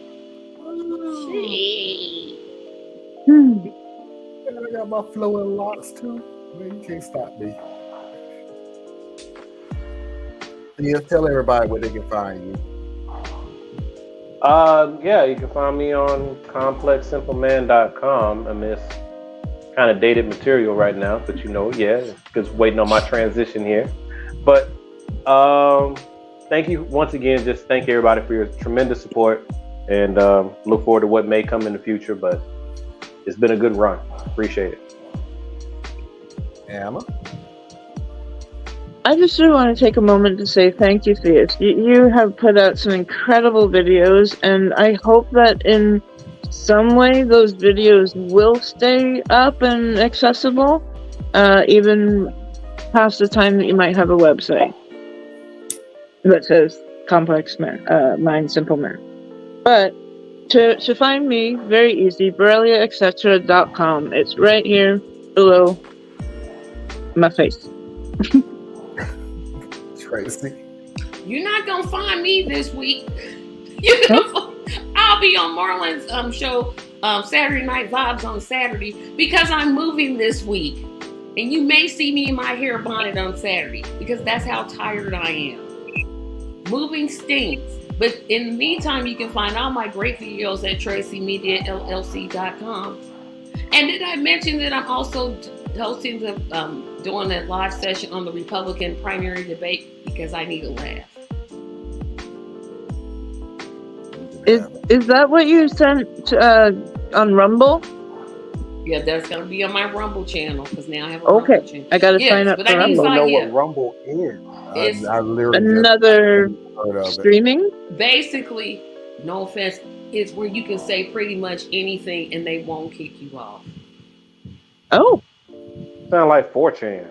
I got my flowing locks too. Man, you can't stop me. Yeah, tell everybody where they can find you. Yeah, you can find me on complexsimpleman.com. I mean, it's kind of dated material right now, but just waiting on my transition here. But thank you once again. Just thank everybody for your tremendous support, and look forward to what may come in the future. But it's been a good run. Appreciate it. Emma? I just do want to take a moment to say thank you, Theus. You have put out some incredible videos, and I hope that in some way those videos will stay up and accessible, even past the time that you might have a website that says Complex Mind Simple Man. But to find me, very easy, BoreliaEtc.com. It's right here below my face. Tracy. You're not gonna find me this week. I'll be on Marlon's show, Saturday Night Vibes on Saturday, because I'm moving this week. And you may see me in my hair bonnet on Saturday, because that's how tired I am. Moving stinks. But in the meantime, you can find all my great videos at TracyMediaLLC.com. And did I mention that I'm also hosting doing a live session on the Republican primary debate, because I need a laugh. Is that what you sent on Rumble? Yeah, that's gonna be on my Rumble channel, because now I have a Rumble channel. I gotta sign up for Rumble. I don't know what Rumble is. I literally another streaming. Basically, no offense, it's where you can say pretty much anything and they won't kick you off. Oh, sound like 4chan.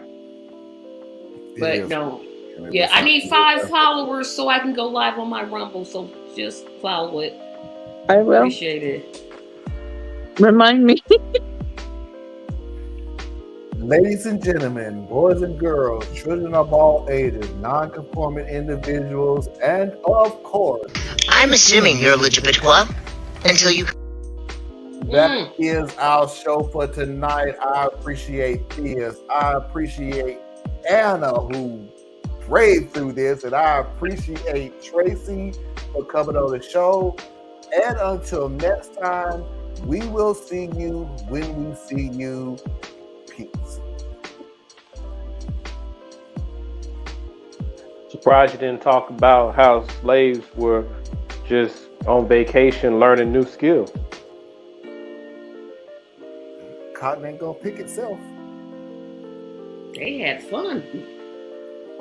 But no, yeah, I need 5 followers so I can go live on my Rumble. So just follow it. I will. Appreciate it. Remind me. Ladies and gentlemen, boys and girls, children of all ages, non-conforming individuals, and of course, I'm assuming you're LGBTQ until you. That is our show for tonight. I appreciate this. I appreciate Anna, who braved through this, and I appreciate Tracy for coming on the show. And until next time, we will see you when we see you. picks. Surprised you didn't talk about how slaves were just on vacation learning new skills. Cotton ain't gonna pick itself. They had fun.